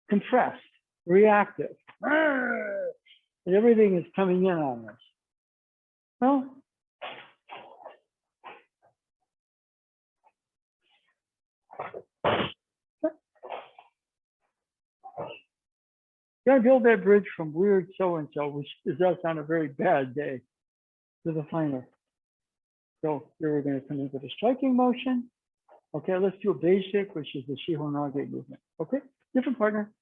Compressed, reactive. And everything is coming in on us. Well, gotta build that bridge from weird so-and-so, which is us on a very bad day, to the finder. So here we're going to come in with a striking motion. Okay, let's do a basic, which is the Shihonage movement. Okay, different partner.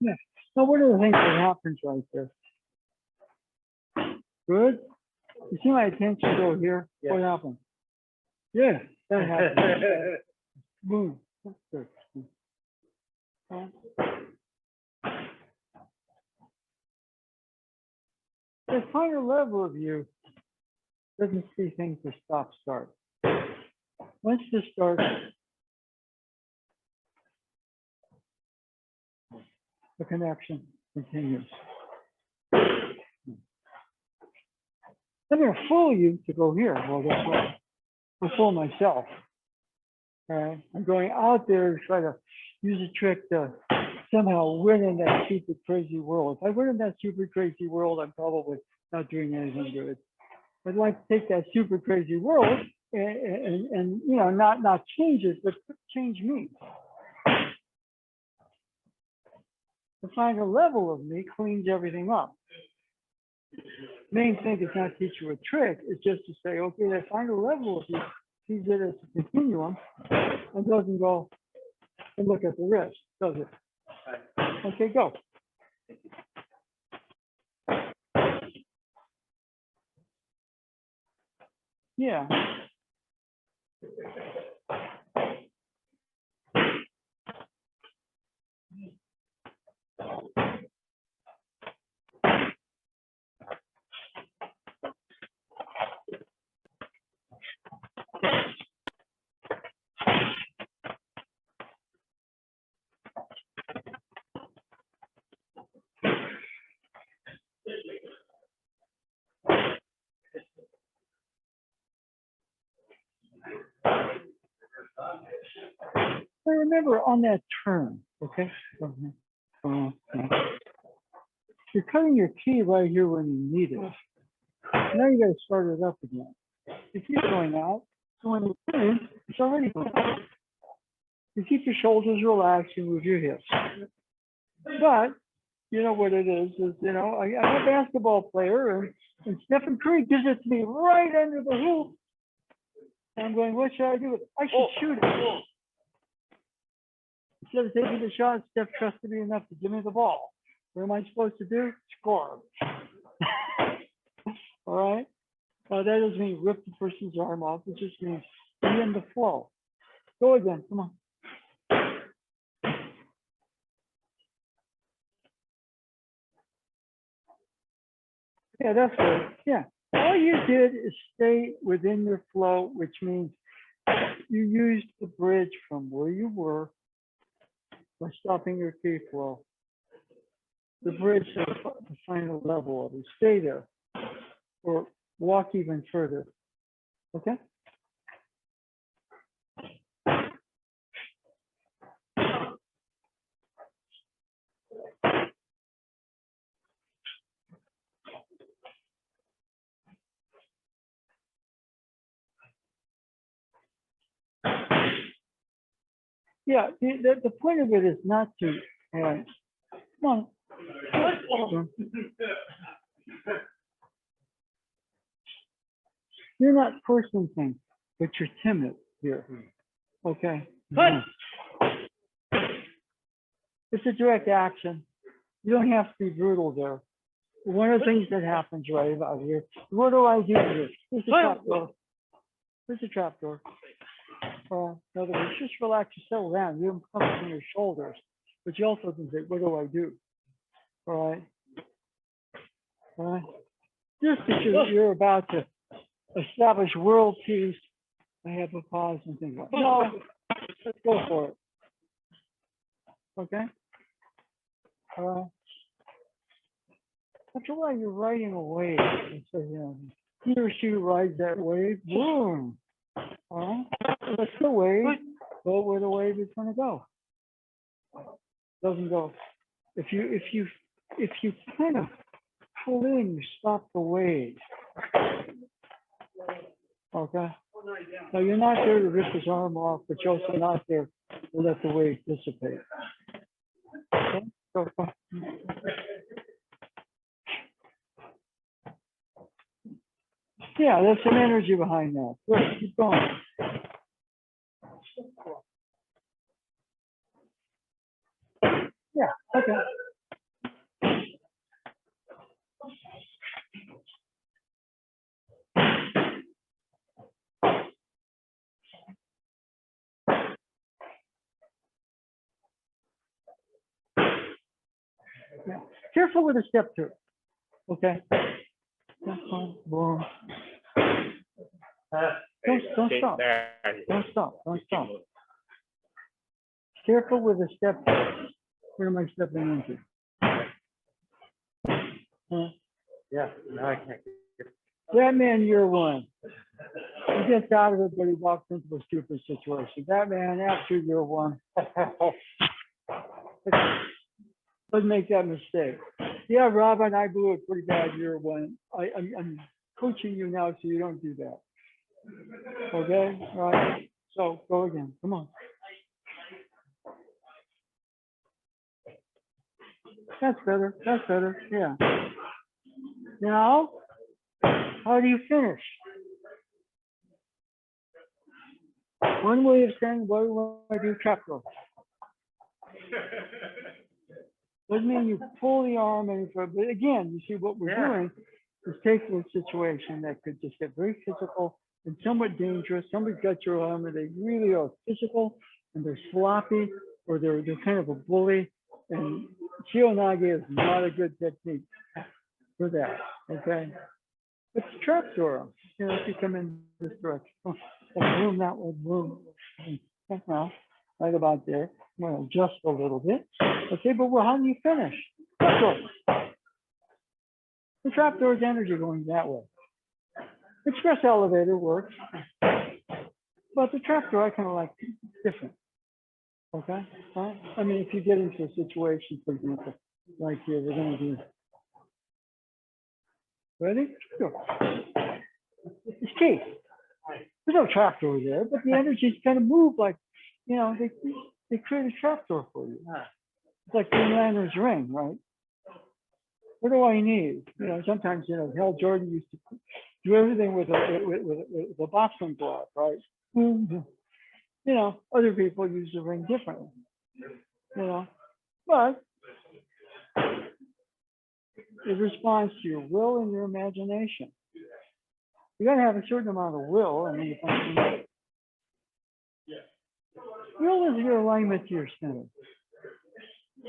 Yeah. Now, what are the things that happens right there? Good. You see my attention go here? Yeah. What happened? Yeah, that happened. Boom. That's good. The higher level of you doesn't see things as stop start. Once this starts, the connection continues. I'm going to fool you to go here. Well, guess what? I'll fool myself. All right. I'm going out there to try to use a trick to somehow win in that stupid, crazy world. If I win in that super crazy world, I'm probably not doing anything good. I'd like to take that super crazy world and you know, not change it, but change me. To find a level of me cleans everything up. Main thing is not teach you a trick, it's just to say, okay, that final level of you sees it as a continuum and doesn't go and look at the wrist, does it? Okay, go. Yeah. But remember on that turn, okay? You're cutting your key right here when you need it. Now you got to start it up again. You keep going out. So when you finish, it's already going out. You keep your shoulders relaxed, you move your hips. But you know what it is, you know, I'm a basketball player and Stephen Curry gives it to me right under the hoop. And I'm going, what should I do? I should shoot it. Instead of taking the shot, Steph trusted me enough to give me the ball. What am I supposed to do? Score. All right? That doesn't mean rip the person's arm off. It just means be in the flow. Go again. Come on. Yeah, that's good. Yeah. All you did is stay within your flow, which means you used the bridge from where you were by stopping your key flow. The bridge to the final level of it. Stay there or walk even further. Okay? Yeah, the point of it is not to, come on. You're not forcing things, but you're timid here. Okay? It's a direct action. You don't have to be brutal there. One of the things that happens right about here, what do I do here? Here's a trap door. Here's a trap door. In other words, just relax, you settle down. You don't come from your shoulders, but you also can say, what do I do? All right. All right. Just because you're about to establish world peace, I have a pause and think, no, let's go for it. Okay. All right. After a while, you're riding a wave. So, you know, he or she rides that wave, boom. All right. Let's the wave go where the wave is going to go. Doesn't go. If you kind of pull in, you stop the wave. Okay. Now you're not there to rip his arm off, but you're also not there to let the wave dissipate. Okay. So, yeah, there's some energy behind that. Good. Keep going. Yeah, okay. Yeah. Careful with the step two. Okay. Boom. Don't stop. Don't stop. Don't stop. Careful with the step. Where am I stepping into? Yeah, now I can't. That man, year one. He gets out of it, but he walks into a stupid situation. That man, after year one, doesn't make that mistake. Yeah, Robin, I blew it pretty bad year one. I'm coaching you now so you don't do that. Okay? All right. So go again. Come on. That's better. That's better. Yeah. Now, how do you finish? One way of saying, what do I do? Trap door. Doesn't mean you pull the arm any further. But again, you see what we're doing is taking a situation that could just get very physical and somewhat dangerous. Somebody's got your arm and they really are physical and they're sloppy or they're kind of a bully. And Shionage is not a good technique for that. Okay. It's trapdoor. You know, if you come in this direction, boom, that way, boom. Now, right about there. I'm going to adjust a little bit. Okay, but well, how do you finish? Trapdoor. The trapdoor is energy going that way. Express elevator works, but the trapdoor I kind of like different. Okay, right? I mean, if you get into a situation, for example, like here, we're going to do. Ready? Sure. It's key. There's no trapdoor there, but the energies kind of move like, you know, they create a trapdoor for you. It's like Green Lantern's ring, right? What do I need? You know, sometimes, you know, Hal Jordan used to do everything with a boxing glove, right? You know, other people use the ring differently, you know, but it responds to your will and your imagination. You got to have a certain amount of will, and then you find will is your alignment to your center,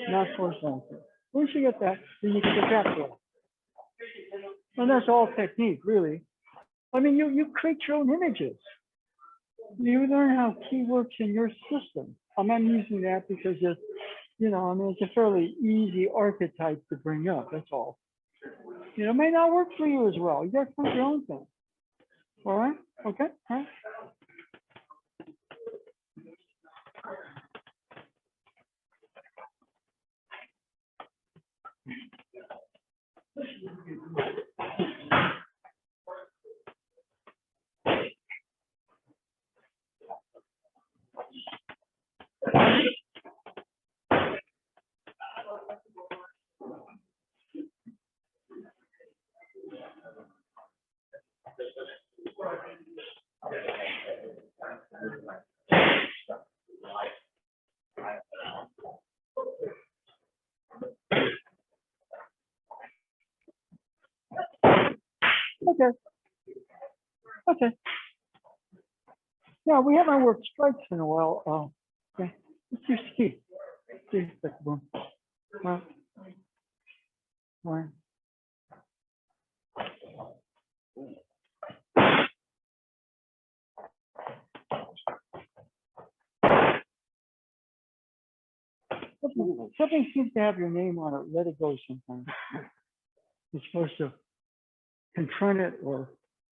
not force center. Once you get that, then you get the capital. And that's all technique, really. I mean, you create your own images. You learn how key works in your system. I'm using that because it's, you know, I mean, it's a fairly easy archetype to bring up. That's all. You know, it may not work for you as well. You got to find your own thing. All right? Okay? All right. Okay. Okay. Yeah, we haven't worked strikes in a while. Okay. Let's do ski. See, boom. One. One. Something seems to have your name on it. Let it go sometimes. You're supposed to confront it or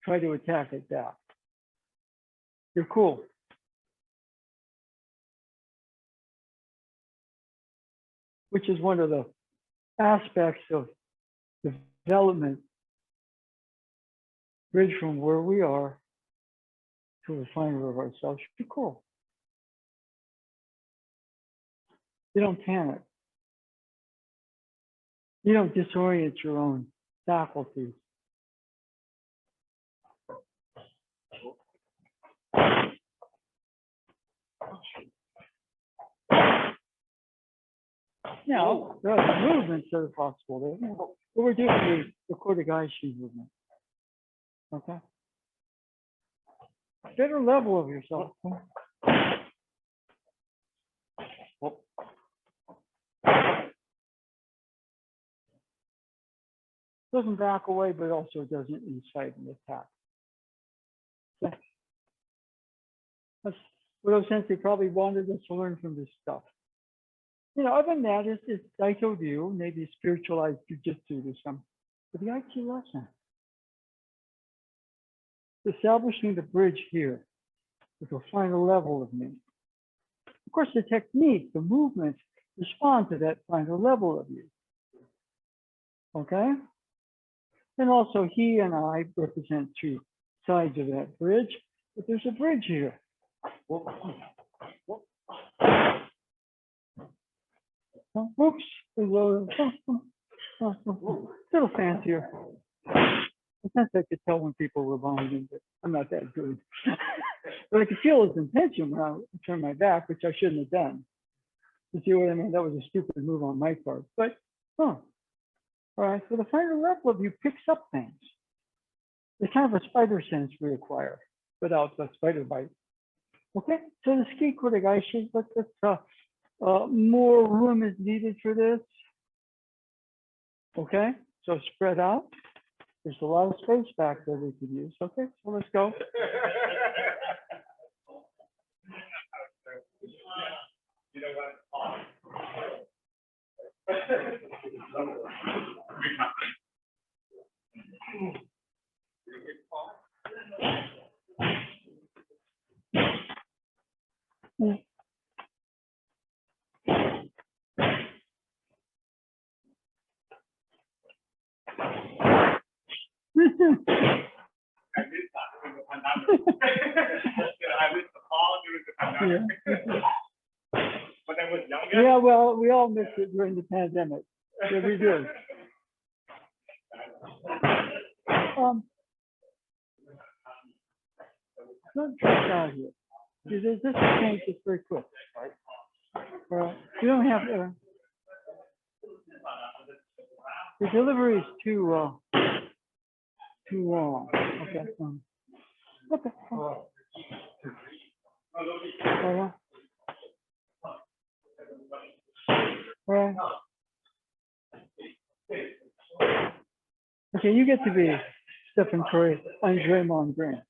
try to attack it back. You're cool. Which is one of the aspects of development, bridge from where we are to a refiner of ourselves. Should be cool. You don't panic. You don't disorient your own faculties. Now, there are the movements that are possible there. What we're doing is the Kotegaeshi movement. Okay? Better level of yourself. Doesn't back away, but also doesn't incite an attack. Okay. That's what Sensei probably wanted us to learn from this stuff. You know, other than that, it's Daito Ryu, maybe spiritualized jujitsu to some, but the IT lesson. Establishing the bridge here with a final level of me. Of course, the technique, the movements respond to that final level of you. Okay? And also he and I represent two sides of that bridge, but there's a bridge here. Oops, a little fancier. Sometimes I could tell when people were vomiting, but I'm not that good. But I could feel his intention when I turned my back, which I shouldn't have done. You see what I mean? That was a stupid move on my part. But, all right, so the final level of you picks up things. It's kind of a spider sense we acquire without the spider bite. Okay, so the ski Kotegaeshi, let's more room is needed for this. Okay, so spread out. There's a lot of space back there we could use. Okay, so let's go. Yeah. Yeah, well, we all missed it during the pandemic. Yeah, we did. Let's try out here. See, this will change this very quick. You don't have to. The delivery is too long. Okay. Okay. Right. Okay, you get to be Stephen Curry and Draymond Green.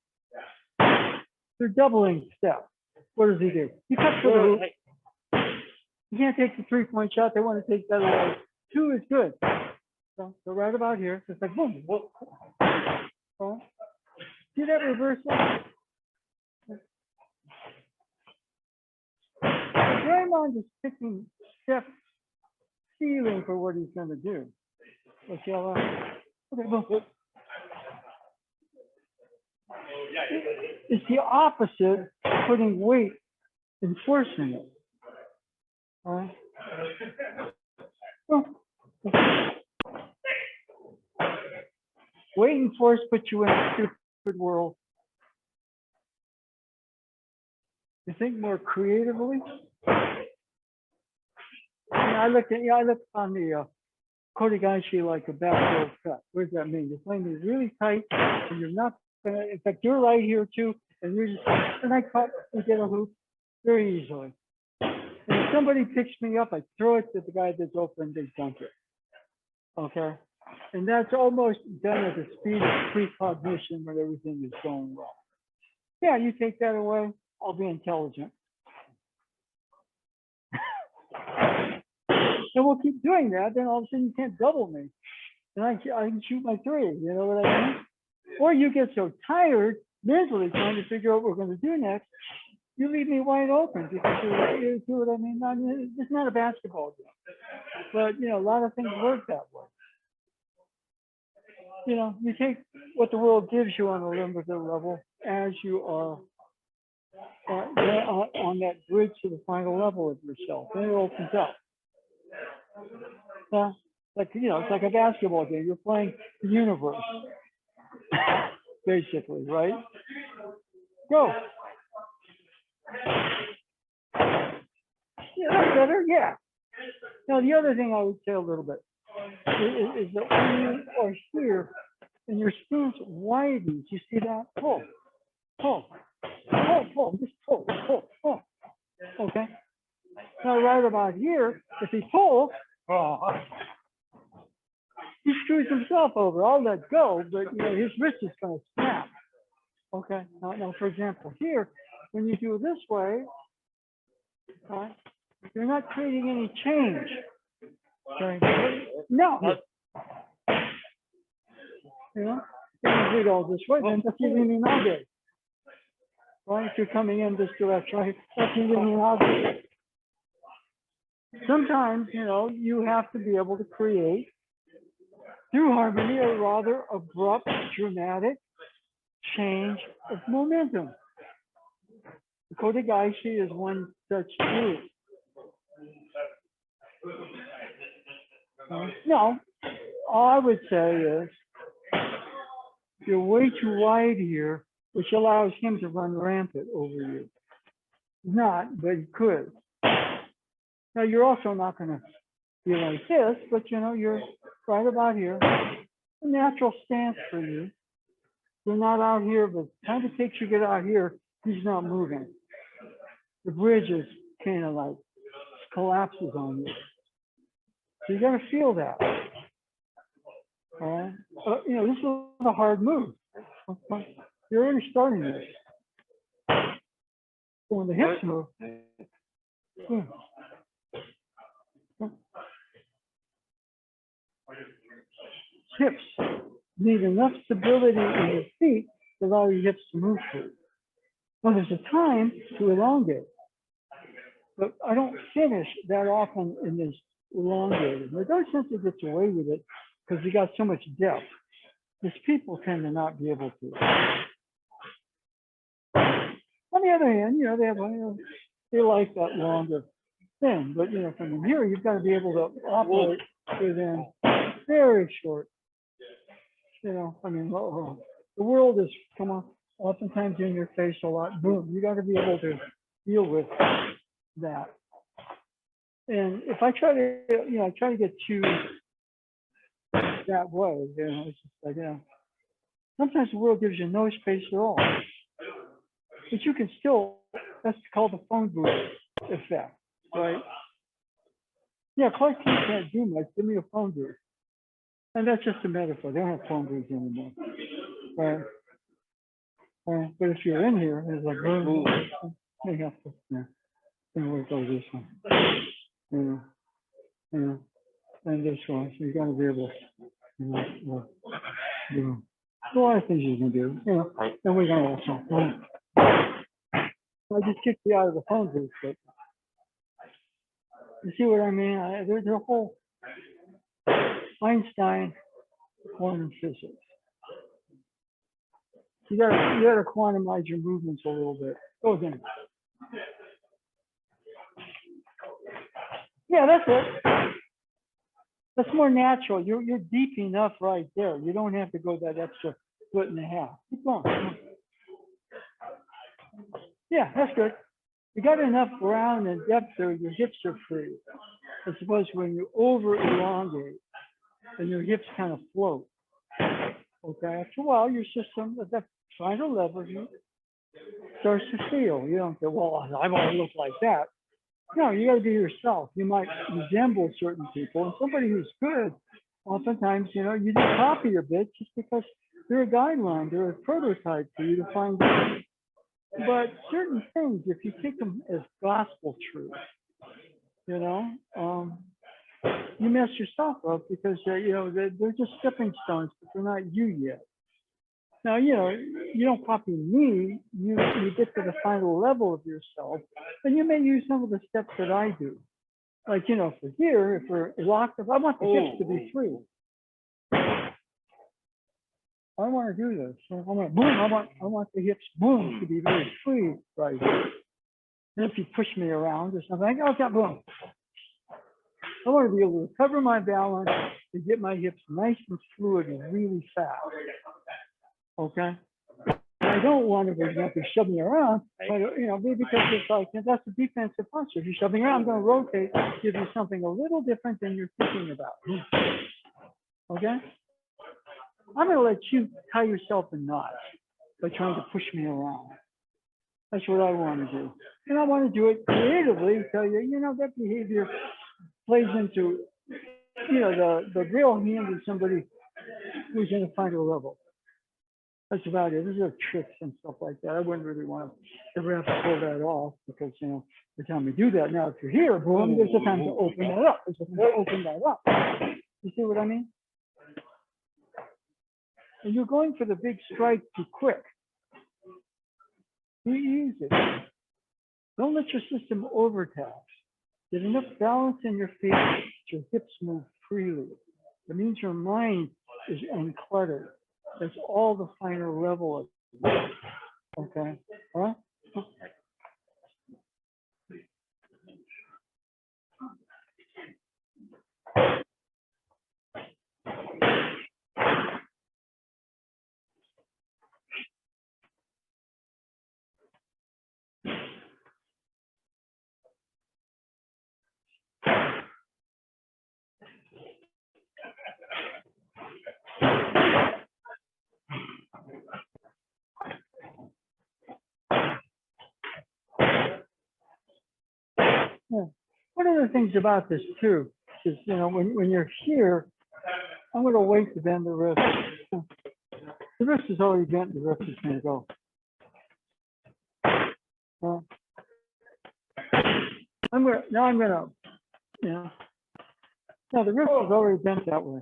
They're doubling steps. What does he do? He cuts for the hoop. You can't take the 3-point shot. They want to take that away. 2 is good. So right about here, it's like boom. See that reversal? Draymond is picking Steph's ceiling for what he's going to do. Let's yell out. Okay, boom. It's the opposite of putting weight and forcing it. All right. Weight and force put you in a stupid world. You think more creatively. I look on the Kotegaeshi like a backdoor cut. What does that mean? You're playing these really tight, and you're not gonna. In fact, you're right here too, and you're just. And I cut and get a hoop very easily. And if somebody picks me up, I throw it to the guy that's open. They dunk it. Okay, and that's almost done at the speed of precognition when everything is going wrong. Yeah, you take that away, I'll be intelligent. So we'll keep doing that. Then all of a sudden you can't double me, and I can shoot my 3. You know what I mean? Or you get so tired mentally trying to figure out what we're going to do next, you leave me wide open because you do what I mean. It's not a basketball game, but a lot of things work that way. You take what the world gives you on a limited level as you are on that bridge to the final level of yourself. Then it opens up. It's like a basketball game. You're playing the universe, basically, right? Go. Yeah, that's better. Yeah. Now, the other thing I would say a little bit is that when you are here and your stance widens, you see that? Pull. Just pull. Okay. Now, right about here, if he pulls, he screws himself over. I'll let go, but his wrist is going to snap. Okay. Now, for example, here, when you do it this way, right, you're not creating any change. Okay. No. You do it all this way, then that's giving me nugget. Right? If you're coming in this direction, right? That's giving me nugget. Sometimes, you have to be able to create through harmony a rather abrupt, dramatic change of momentum. The Kotegaeshi is one such move. No, all I would say is you're way too wide here, which allows him to run rampant over you. Not, but he could. Now, you're also not going to be like this, but you're right about here. A natural stance for you. You're not out here, but the time it takes you to get out here, he's not moving. The bridge is kind of like collapses on you. So you got to feel that. All right. This is a hard move. You're already starting this. So when the hips move, hips need enough stability in your feet to allow your hips to move through. Well, there's a time to elongate, but I don't finish that often in this elongated. The Dutch center gets away with it because you got so much depth. These people tend to not be able to. Let the other hand, they have, they like that longer thing, but from here, you've got to be able to operate within very short, I mean, the world is, come on, oftentimes in your face a lot, boom, you got to be able to deal with that. And if I try to, I try to get too that way, it's just like, sometimes the world gives you no space at all. But you can still, that's called the phone booth effect, right? Yeah, Clark Kent can't do much, give me a phone booth. And that's just a metaphor, they don't have phone booths anymore, right? But if you're in here, it's like, oh, you have to, work over this one, and this one, so you got to be able to, do a lot of things you can do, and we can also, I just kicked you out of the phone booth, but you see what I mean? There's a whole Einstein quantum physics. You gotta quantumize your movements a little bit. Go again. Yeah, that's it. That's more natural. You're deep enough right there. You don't have to go that extra foot and a half. Keep going. Yeah, that's good. You got enough ground and depth there, your hips are free. I suppose when you over elongate and your hips kind of float. Okay, after a while, your system, that trying to lever you, starts to feel. You don't go, well, I want to look like that. No, you got to be yourself. You might resemble certain people, and somebody who's good, oftentimes, you just copy a bit just because they're a guideline, they're a prototype for you to find out. But certain things, if you take them as gospel truth, you mess yourself up because they're just stepping stones, but they're not you yet. Now, you don't copy me. You get to the final level of yourself, and you may use some of the steps that I do. Like, for here, if we're locked up, I want the hips to be free. I want to do this. So I want boom. I want the hips boom to be very free right here. And if you push me around or something, okay, boom. I want to be able to recover my balance to get my hips nice and fluid and really fast. Okay. I don't want to, for example, shove me around, but, because it's like, that's a defensive posture. If you shove me around, I'm going to rotate, give you something a little different than you're thinking about. Okay. I'm going to let you tie yourself in knots by trying to push me around. That's what I want to do. And I want to do it creatively, tell you, that behavior plays into, the real hand of somebody who's in a final level. That's about it. These are tricks and stuff like that. I wouldn't really want to ever have to pull that off because, the time we do that. Now, if you're here, boom, there's a time to open that up. There's a time to open that up. You see what I mean? And you're going for the big strike too quick. Be easy. Don't let your system overtax. Get enough balance in your feet that your hips move freely. It means your mind is uncluttered. That's all the finer level of it. Okay. All right. Yeah. One of the things about this too is, when you're here, I'm going to wait to bend the wrist. The wrist is already bent. The wrist is going to go. I'm going to, no, the wrist is already bent that way.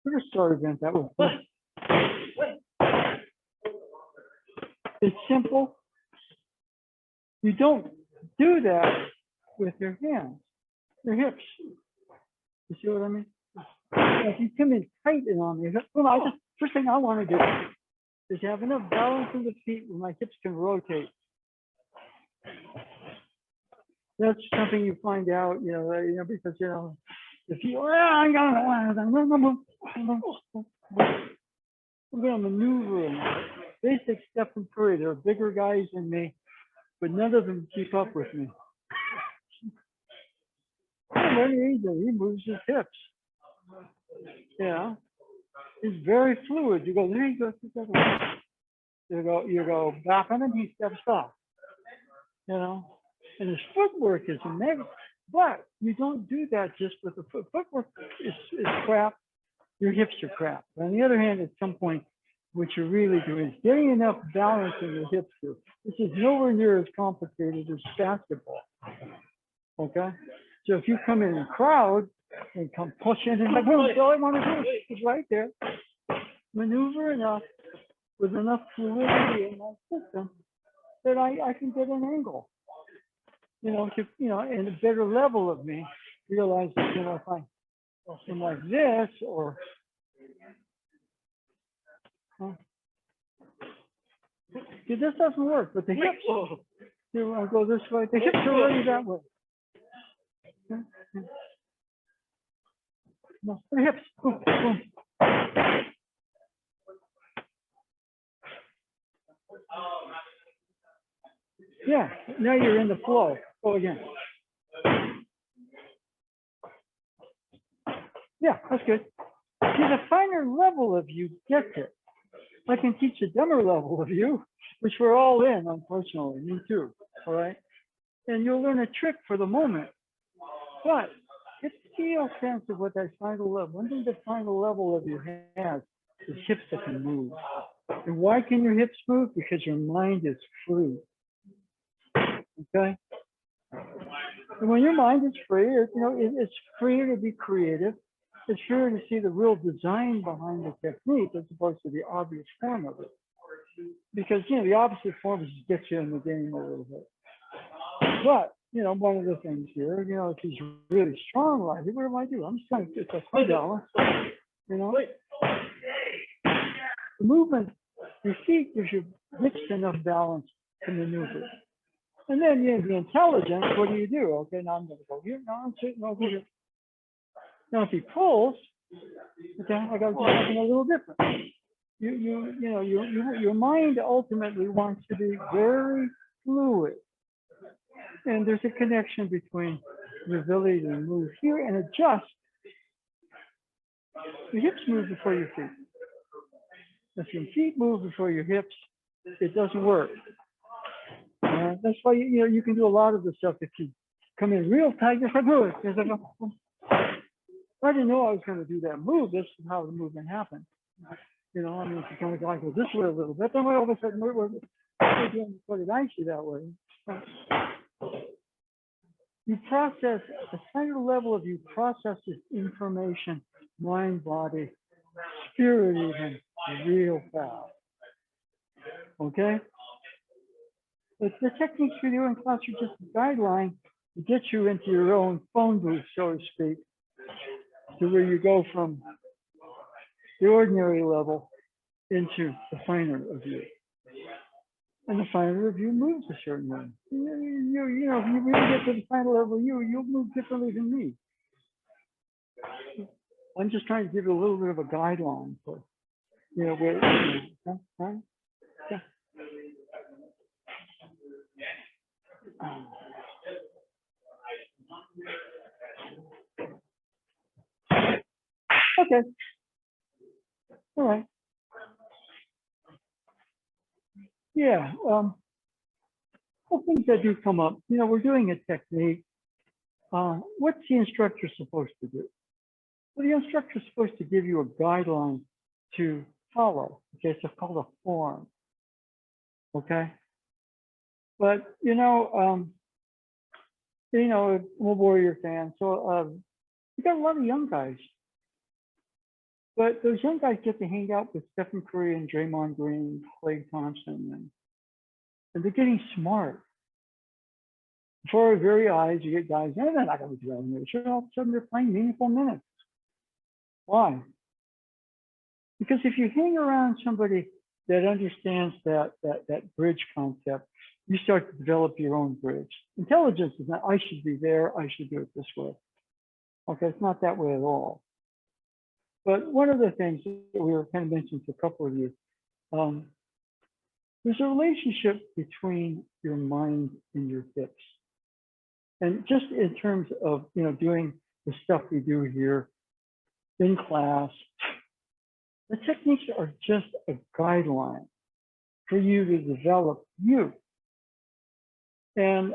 The wrist is already bent that way. It's simple. You don't do that with your hands, your hips. You see what I mean? If you come in tight and on me, first thing I want to do is have enough balance in the feet where my hips can rotate. That's something you find out, because if you, I'm gonna maneuver in basic step and parade. There are bigger guys than me, but none of them keep up with me. He moves his hips. Yeah, he's very fluid. You go, there he goes. You go back on him, he steps off. And his footwork is amazing. But you don't do that just with the foot. Footwork is crap. Your hips are crap. But on the other hand, at some point, what you're really doing is getting enough balance in your hips. This is nowhere near as complicated as basketball. Okay? So if you come in a crowd and come push in and like, well, all I want to do is right there, maneuver enough with enough fluidity in my system that I can get an angle. And a better level of me realizes, if I'm like this or see, this doesn't work, but the hips, I go this way, the hips are already that way. No, the hips, boom, boom. Yeah, now you're in the flow. Go again. Yeah, that's good. See, the finer level of you gets it. I can teach a dumber level of you, which we're all in, unfortunately, me too, all right? And you'll learn a trick for the moment. But get a feel sense of what that final level, one thing the final level of you has is hips that can move. And why can your hips move? Because your mind is free. Okay? And when your mind is free, it's freer to be creative. It's freer to see the real design behind the technique as opposed to the obvious form of it. Because, the opposite form is just get you in the game a little bit. But, one of the things here, if he's really strong like it, what do I do? I'm just trying to get that balance, The movement, your feet gives you mixed enough balance to maneuver. And then the intelligence, what do you do? Okay, now I'm going to go here. Now I'm sitting over here. Now if he pulls, okay, I got to do something a little different. Your mind ultimately wants to be very fluid. And there's a connection between your ability to move here and adjust. Your hips move before your feet. If your feet move before your hips, it doesn't work. That's why you can do a lot of the stuff if you come in real tight. Just like, I didn't know I was going to do that move. This is how the movement happened. If you kind of go this way a little bit, then all of a sudden we're doing it nicely that way. You process the higher level of you processes information, mind, body, spirit, even real fast. Okay. But the techniques we do in class are just a guideline to get you into your own phone booth, so to speak, to where you go from the ordinary level into the finer of you. And the finer of you moves a certain way. If you really get to the final level of you'll move differently than me. I'm just trying to give you a little bit of a guideline for, where, huh? Yeah. Okay. All right. Yeah. Well, things that do come up. We're doing a technique. What's the instructor supposed to do? Well, the instructor is supposed to give you a guideline to follow. Okay, so it's called a form. Okay. But I'm a Warrior fan, so we got a lot of young guys. But those young guys get to hang out with Stephen Curry and Draymond Green, Klay Thompson, and they're getting smart. Before our very eyes, you get guys, and they're not going to be developing leadership. All of a sudden, they're playing meaningful minutes. Why? Because if you hang around somebody that understands that bridge concept, you start to develop your own bridge. Intelligence is not, I should be there, I should do it this way. Okay, it's not that way at all. But one of the things that we were kind of mentioning to a couple of you, there's a relationship between your mind and your hips. And just in terms of, doing the stuff we do here in class, the techniques are just a guideline for you to develop you. And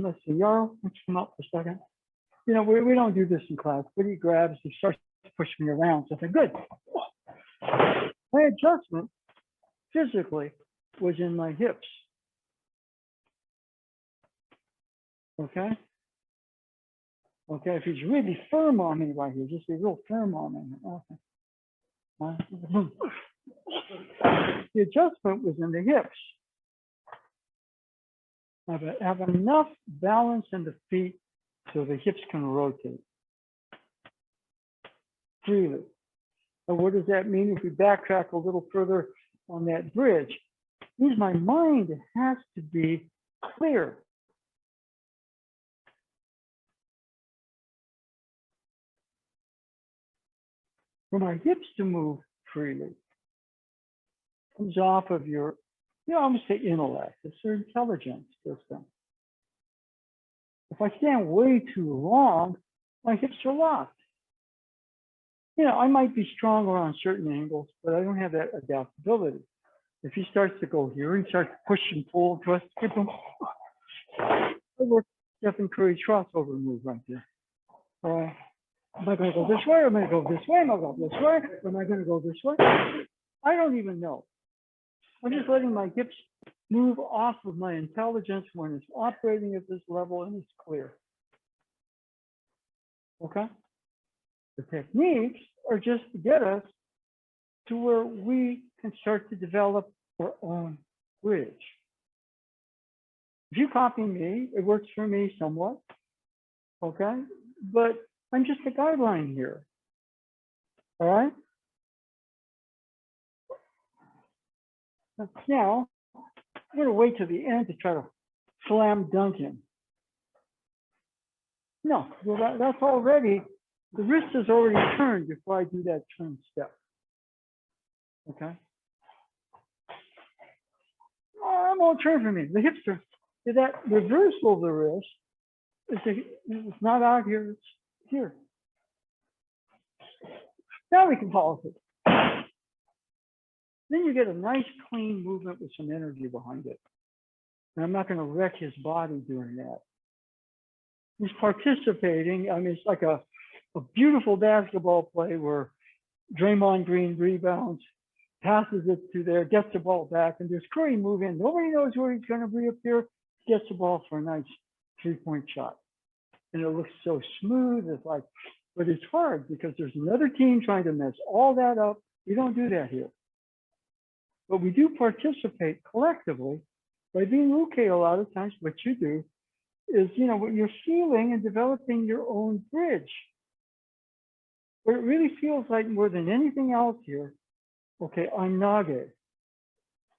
let's see, Yarl, let's come up for a second. We don't do this in class, but he grabs, he starts to push me around. So I said, good. My adjustment physically was in my hips. Okay. Okay, if he's really firm on me right here, just be real firm on me. Okay. The adjustment was in the hips. Have enough balance in the feet so the hips can rotate freely. And what does that mean? If we backtrack a little further on that bridge, it means my mind has to be clear. For my hips to move freely, comes off of your, I'm going to say intellect, it's your intelligence system. If I stand way too long, my hips are locked. I might be stronger on certain angles, but I don't have that adaptability. If he starts to go here, he starts to push and pull, twist, I work Stephen Curry's crossover move right there. All right. Am I going to go this way? Or am I going to go this way? Am I going to go this way? Or am I going to go this way? I don't even know. I'm just letting my hips move off of my intelligence when it's operating at this level and it's clear. Okay? The techniques are just to get us to where we can start to develop our own bridge. If you copy me, it works for me somewhat. Okay? But I'm just a guideline here. All right? Now, I'm going to wait till the end to try to slam dunk him. No, well, that's already, the wrist is already turned before I do that turn step. Okay? Oh, I'm all turn for me. The hips are, that reversal of the wrist it's not out here, it's here. Now we can follow it. Then you get a nice clean movement with some energy behind it. And I'm not going to wreck his body doing that. He's participating. I mean, it's like a beautiful basketball play where Draymond Green rebounds, passes it to there, gets the ball back, and there's Curry move in. Nobody knows where he's going to reappear. Gets the ball for a nice 3-point shot. And it looks so smooth. It's like, but it's hard because there's another team trying to mess all that up. We don't do that here. But we do participate collectively by being okay a lot of times. What you do is, what you're feeling and developing your own bridge. But it really feels like more than anything else here, okay, I'm Nage.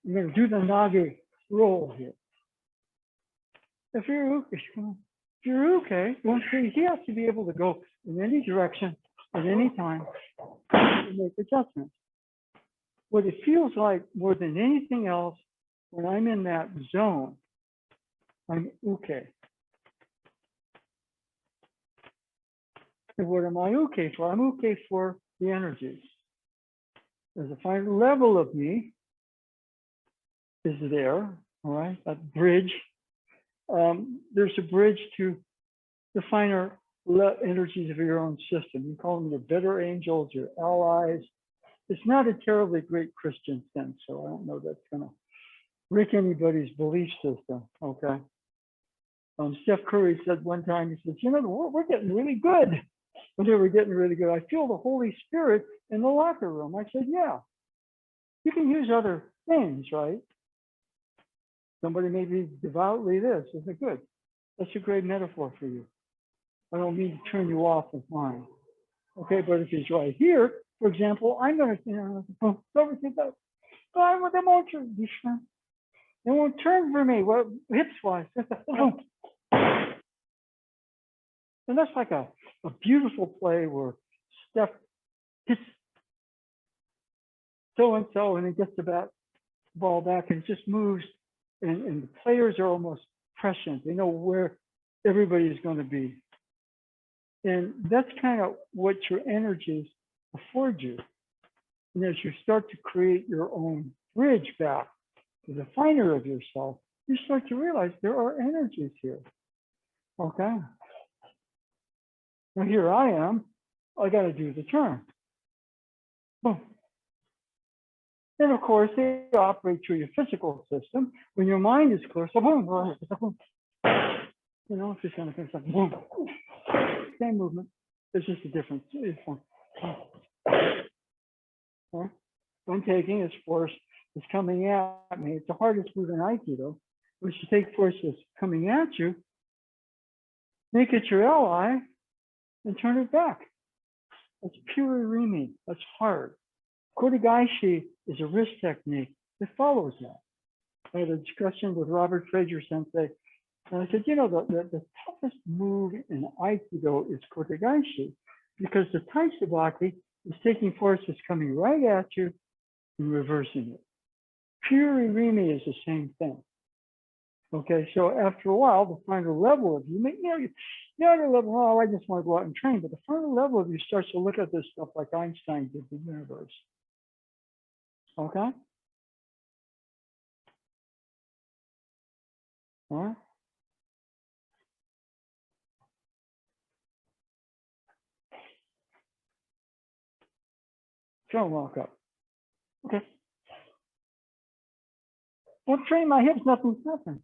I'm going to do the Nage roll here. If you're okay, he has to be able to go in any direction at any time and make adjustments. What it feels like more than anything else, when I'm in that zone, I'm okay. And what am I okay for? I'm okay for the energies. There's a fine level of me is there, all right, that bridge. There's a bridge to the finer energies of your own system. You call them your better angels, your allies. It's not a terribly great Christian sense, so I don't know that's going to wreck anybody's belief system, okay? Steph Curry said one time, he says, we're getting really good. When they were getting really good, I feel the Holy Spirit in the locker room. I said, yeah, you can use other things, right? Somebody may be devoutly this, isn't it good? That's a great metaphor for you. I don't mean to turn you off of mine. Okay, but if it's right here, for example, I'm going to, they won't turn, they won't turn for me. Well, hips wise. And that's like a beautiful play where Steph hits so and it gets the ball back and it just moves. And the players are almost prescient. They know where everybody's going to be. And that's kind of what your energies afford you. And as you start to create your own bridge back to the finer of yourself, you start to realize there are energies here. Okay. Now here I am. I got to do the turn. Boom. And of course, they operate through your physical system. When your mind is clear, so boom, boom. You know, it's just kind of things like boom. Same movement. It's just a different form. When taking its force is coming at me, it's the hardest move in Aikido, which you take force that's coming at you, make it your ally, and turn it back. That's pure irimi. That's hard. Kotegaishi is a wrist technique that follows that. I had a discussion with Robert Fraser Sensei, and I said, you know, the toughest move in Aikido is Kotegaishi, because the Taisabaki is taking force that's coming right at you and reversing it. Pure irimi is the same thing. Okay, so after a while, the final level of you, the other level, oh, I just want to go out and train, but the final level of you starts to look at this stuff like Einstein did the universe. Okay? All right? Try and walk up. Okay. Well, train my hips, nothing's happening.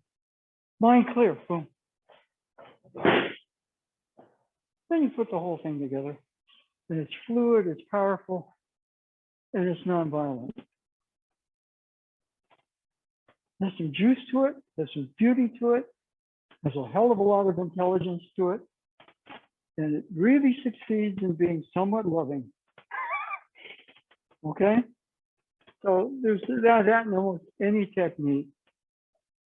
Mind clear, boom. Then you put the whole thing together. And it's fluid, it's powerful, and it's nonviolent. There's some juice to it, there's some beauty to it, there's a hell of a lot of intelligence to it, and it really succeeds in being somewhat loving. Okay? So there's that in almost any technique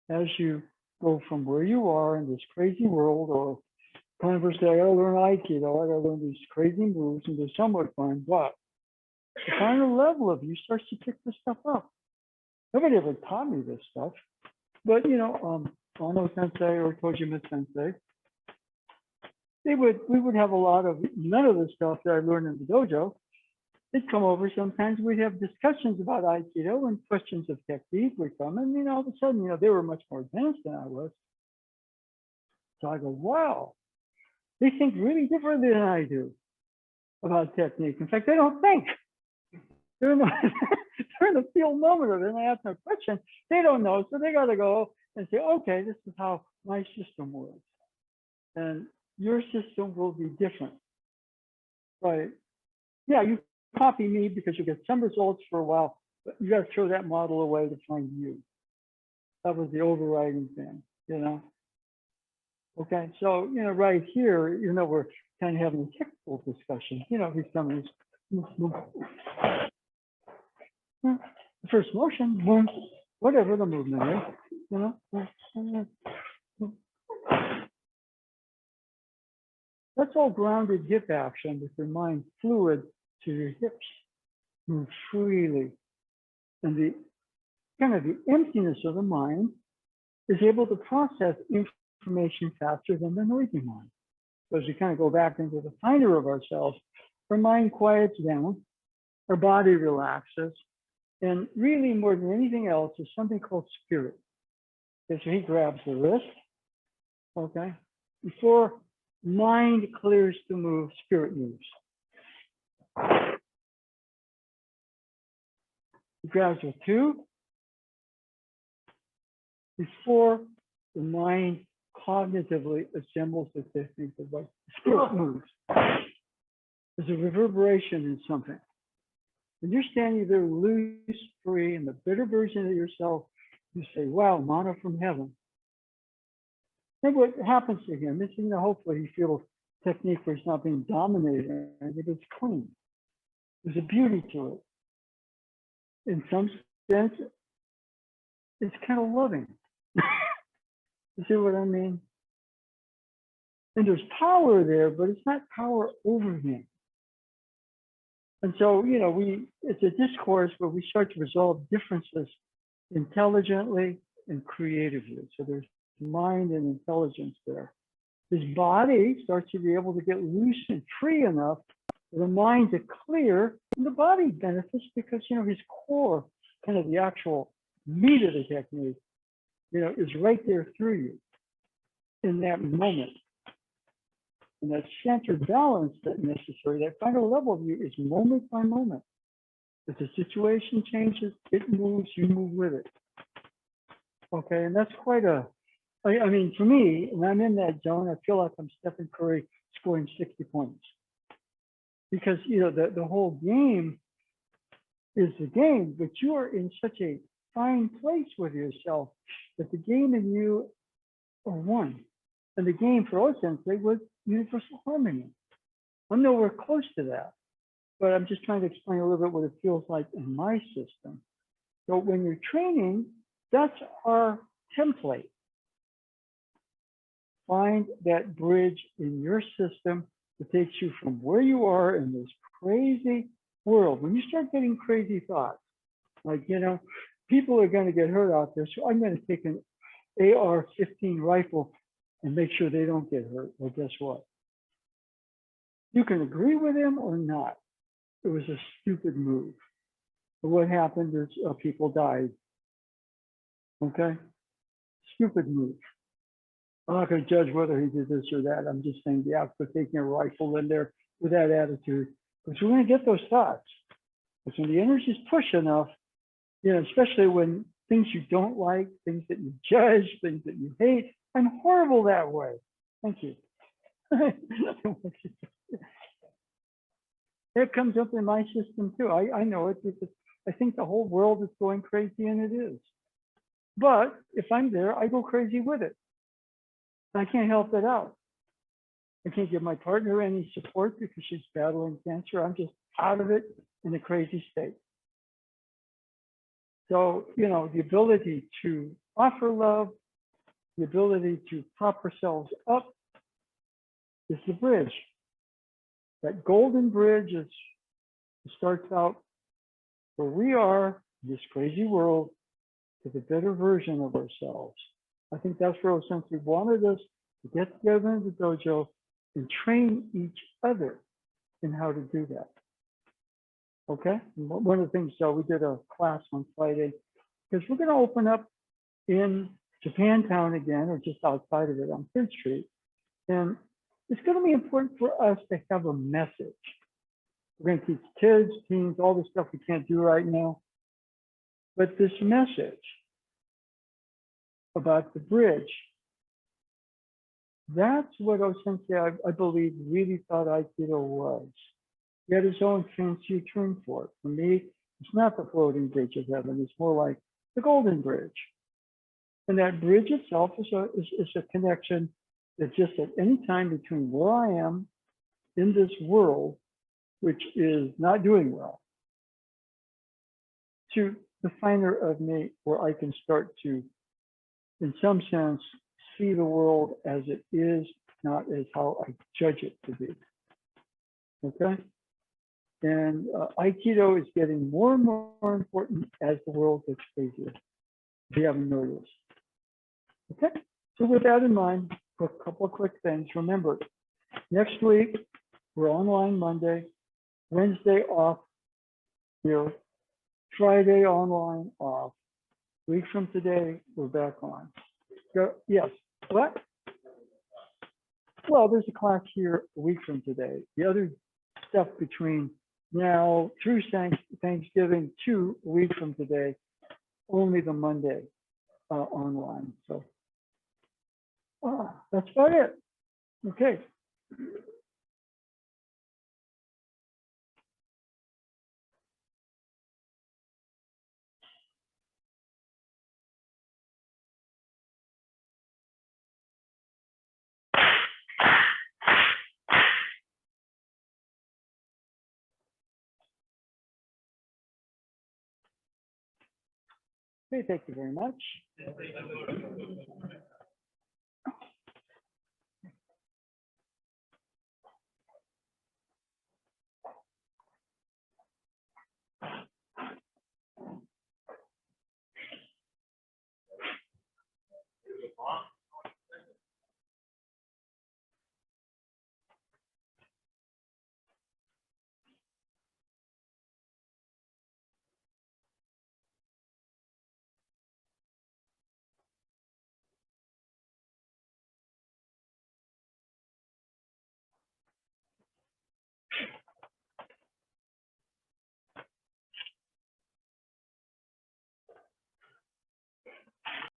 as you go from where you are in this crazy world, or conversely, I gotta learn Aikido, I gotta learn these crazy moves, and they're somewhat fun, but the final level of you starts to pick this stuff up. Nobody ever taught me this stuff, but you know, Ono Sensei or Tojima Sensei, we would have a lot of, none of the stuff that I learned in the dojo. They'd come over sometimes, we'd have discussions about Aikido and questions of technique would come, and you know, all of a sudden, you know, they were much more advanced than I was. So I go, wow, they think really differently than I do about technique. In fact, they don't think. They're in the field moment of it, and I ask them a question, they don't know, so they got to go and say, okay, this is how my system works. And your system will be different, right? Yeah, you copy me because you get some results for a while, but you got to throw that model away to find you. That was the overriding thing, you know? Okay, so, you know, right here, you know, we're kind of having a technical discussion, you know, some of these, the first motion, whatever the movement is, you know? That's all grounded hip action with your mind fluid to your hips, move freely. And the kind of the emptiness of the mind is able to process information faster than the noisy mind. So as we kind of go back into the finer of ourselves, our mind quiets down, our body relaxes, and really more than anything else is something called spirit. Okay, so he grabs the wrist, okay? Before mind clears to move, spirit moves. He grabs with two before the mind cognitively assembles the technique of what spirit moves. There's a reverberation in something. When you're standing there loose, free, in the better version of yourself, you say, wow, manna from heaven. And what happens to him is, hopefully he feels technique where he's not being dominated, and it's clean. There's a beauty to it. In some sense, it's kind of loving. You see what I mean? And there's power there, but it's not power over him. And so, it's a discourse where we start to resolve differences intelligently and creatively. So there's mind and intelligence there. His body starts to be able to get loose and free enough for the mind to clear, and the body benefits because, his core, kind of the actual meat of the technique, is right there through you in that moment. And that centered balance that's necessary, that final level of you is moment by moment. If the situation changes, it moves, you move with it. Okay, and that's quite I mean, for me, when I'm in that zone, I feel like I'm Stephen Curry scoring 60 points. Because, the whole game is the game, but you are in such a fine place with yourself that the game and you are one. And the game for O Sensei was universal harmony. I'm nowhere close to that, but I'm just trying to explain a little bit what it feels like in my system. So when you're training, that's our template. Find that bridge in your system that takes you from where you are in this crazy world. When you start getting crazy thoughts, like, people are going to get hurt out there, so I'm going to take an AR-15 rifle and make sure they don't get hurt. Well, guess what? You can agree with him or not. It was a stupid move. But what happened is people died. Okay? Stupid move. I'm not going to judge whether he did this or that. I'm just saying the act of taking a rifle in there with that attitude, because we're going to get those thoughts. Because when the energy is pushed enough, especially when things you don't like, things that you judge, things that you hate, I'm horrible that way. Thank you. It comes up in my system too. I know it because I think the whole world is going crazy, and it is. But if I'm there, I go crazy with it. I can't help it out. I can't give my partner any support because she's battling cancer. I'm just out of it in a crazy state. So, the ability to offer love, the ability to prop ourselves up is the bridge. That golden bridge starts out where we are in this crazy world to the better version of ourselves. I think that's where Sensei wanted us to get together in the dojo and train each other in how to do that. Okay? And one of the things, we did a class on Friday, because we're going to open up in Japantown again, or just outside of it on 3rd Street. And it's going to be important for us to have a message. We're going to teach kids, teens, all the stuff we can't do right now. But this message about the bridge, that's what Sensei, I believe, really thought Aikido was. He had his own fancy term for it. For me, it's not the floating bridge of heaven. It's more like the golden bridge. And that bridge itself is a connection that just at any time between where I am in this world, which is not doing well, to the finer of me, where I can start to, in some sense, see the world as it is, not as how I judge it to be. Okay? And Aikido is getting more and more important as the world gets crazier, if you haven't noticed. Okay? So with that in mind, a couple of quick things. Remember, next week, we're online Monday, Wednesday off here, Friday online off. Week from today, we're back on. Yes, what? Well, there's a class here a week from today. The other stuff between now through Thanksgiving to a week from today, only the Monday online. So that's about it. Okay. Okay, thank you very much.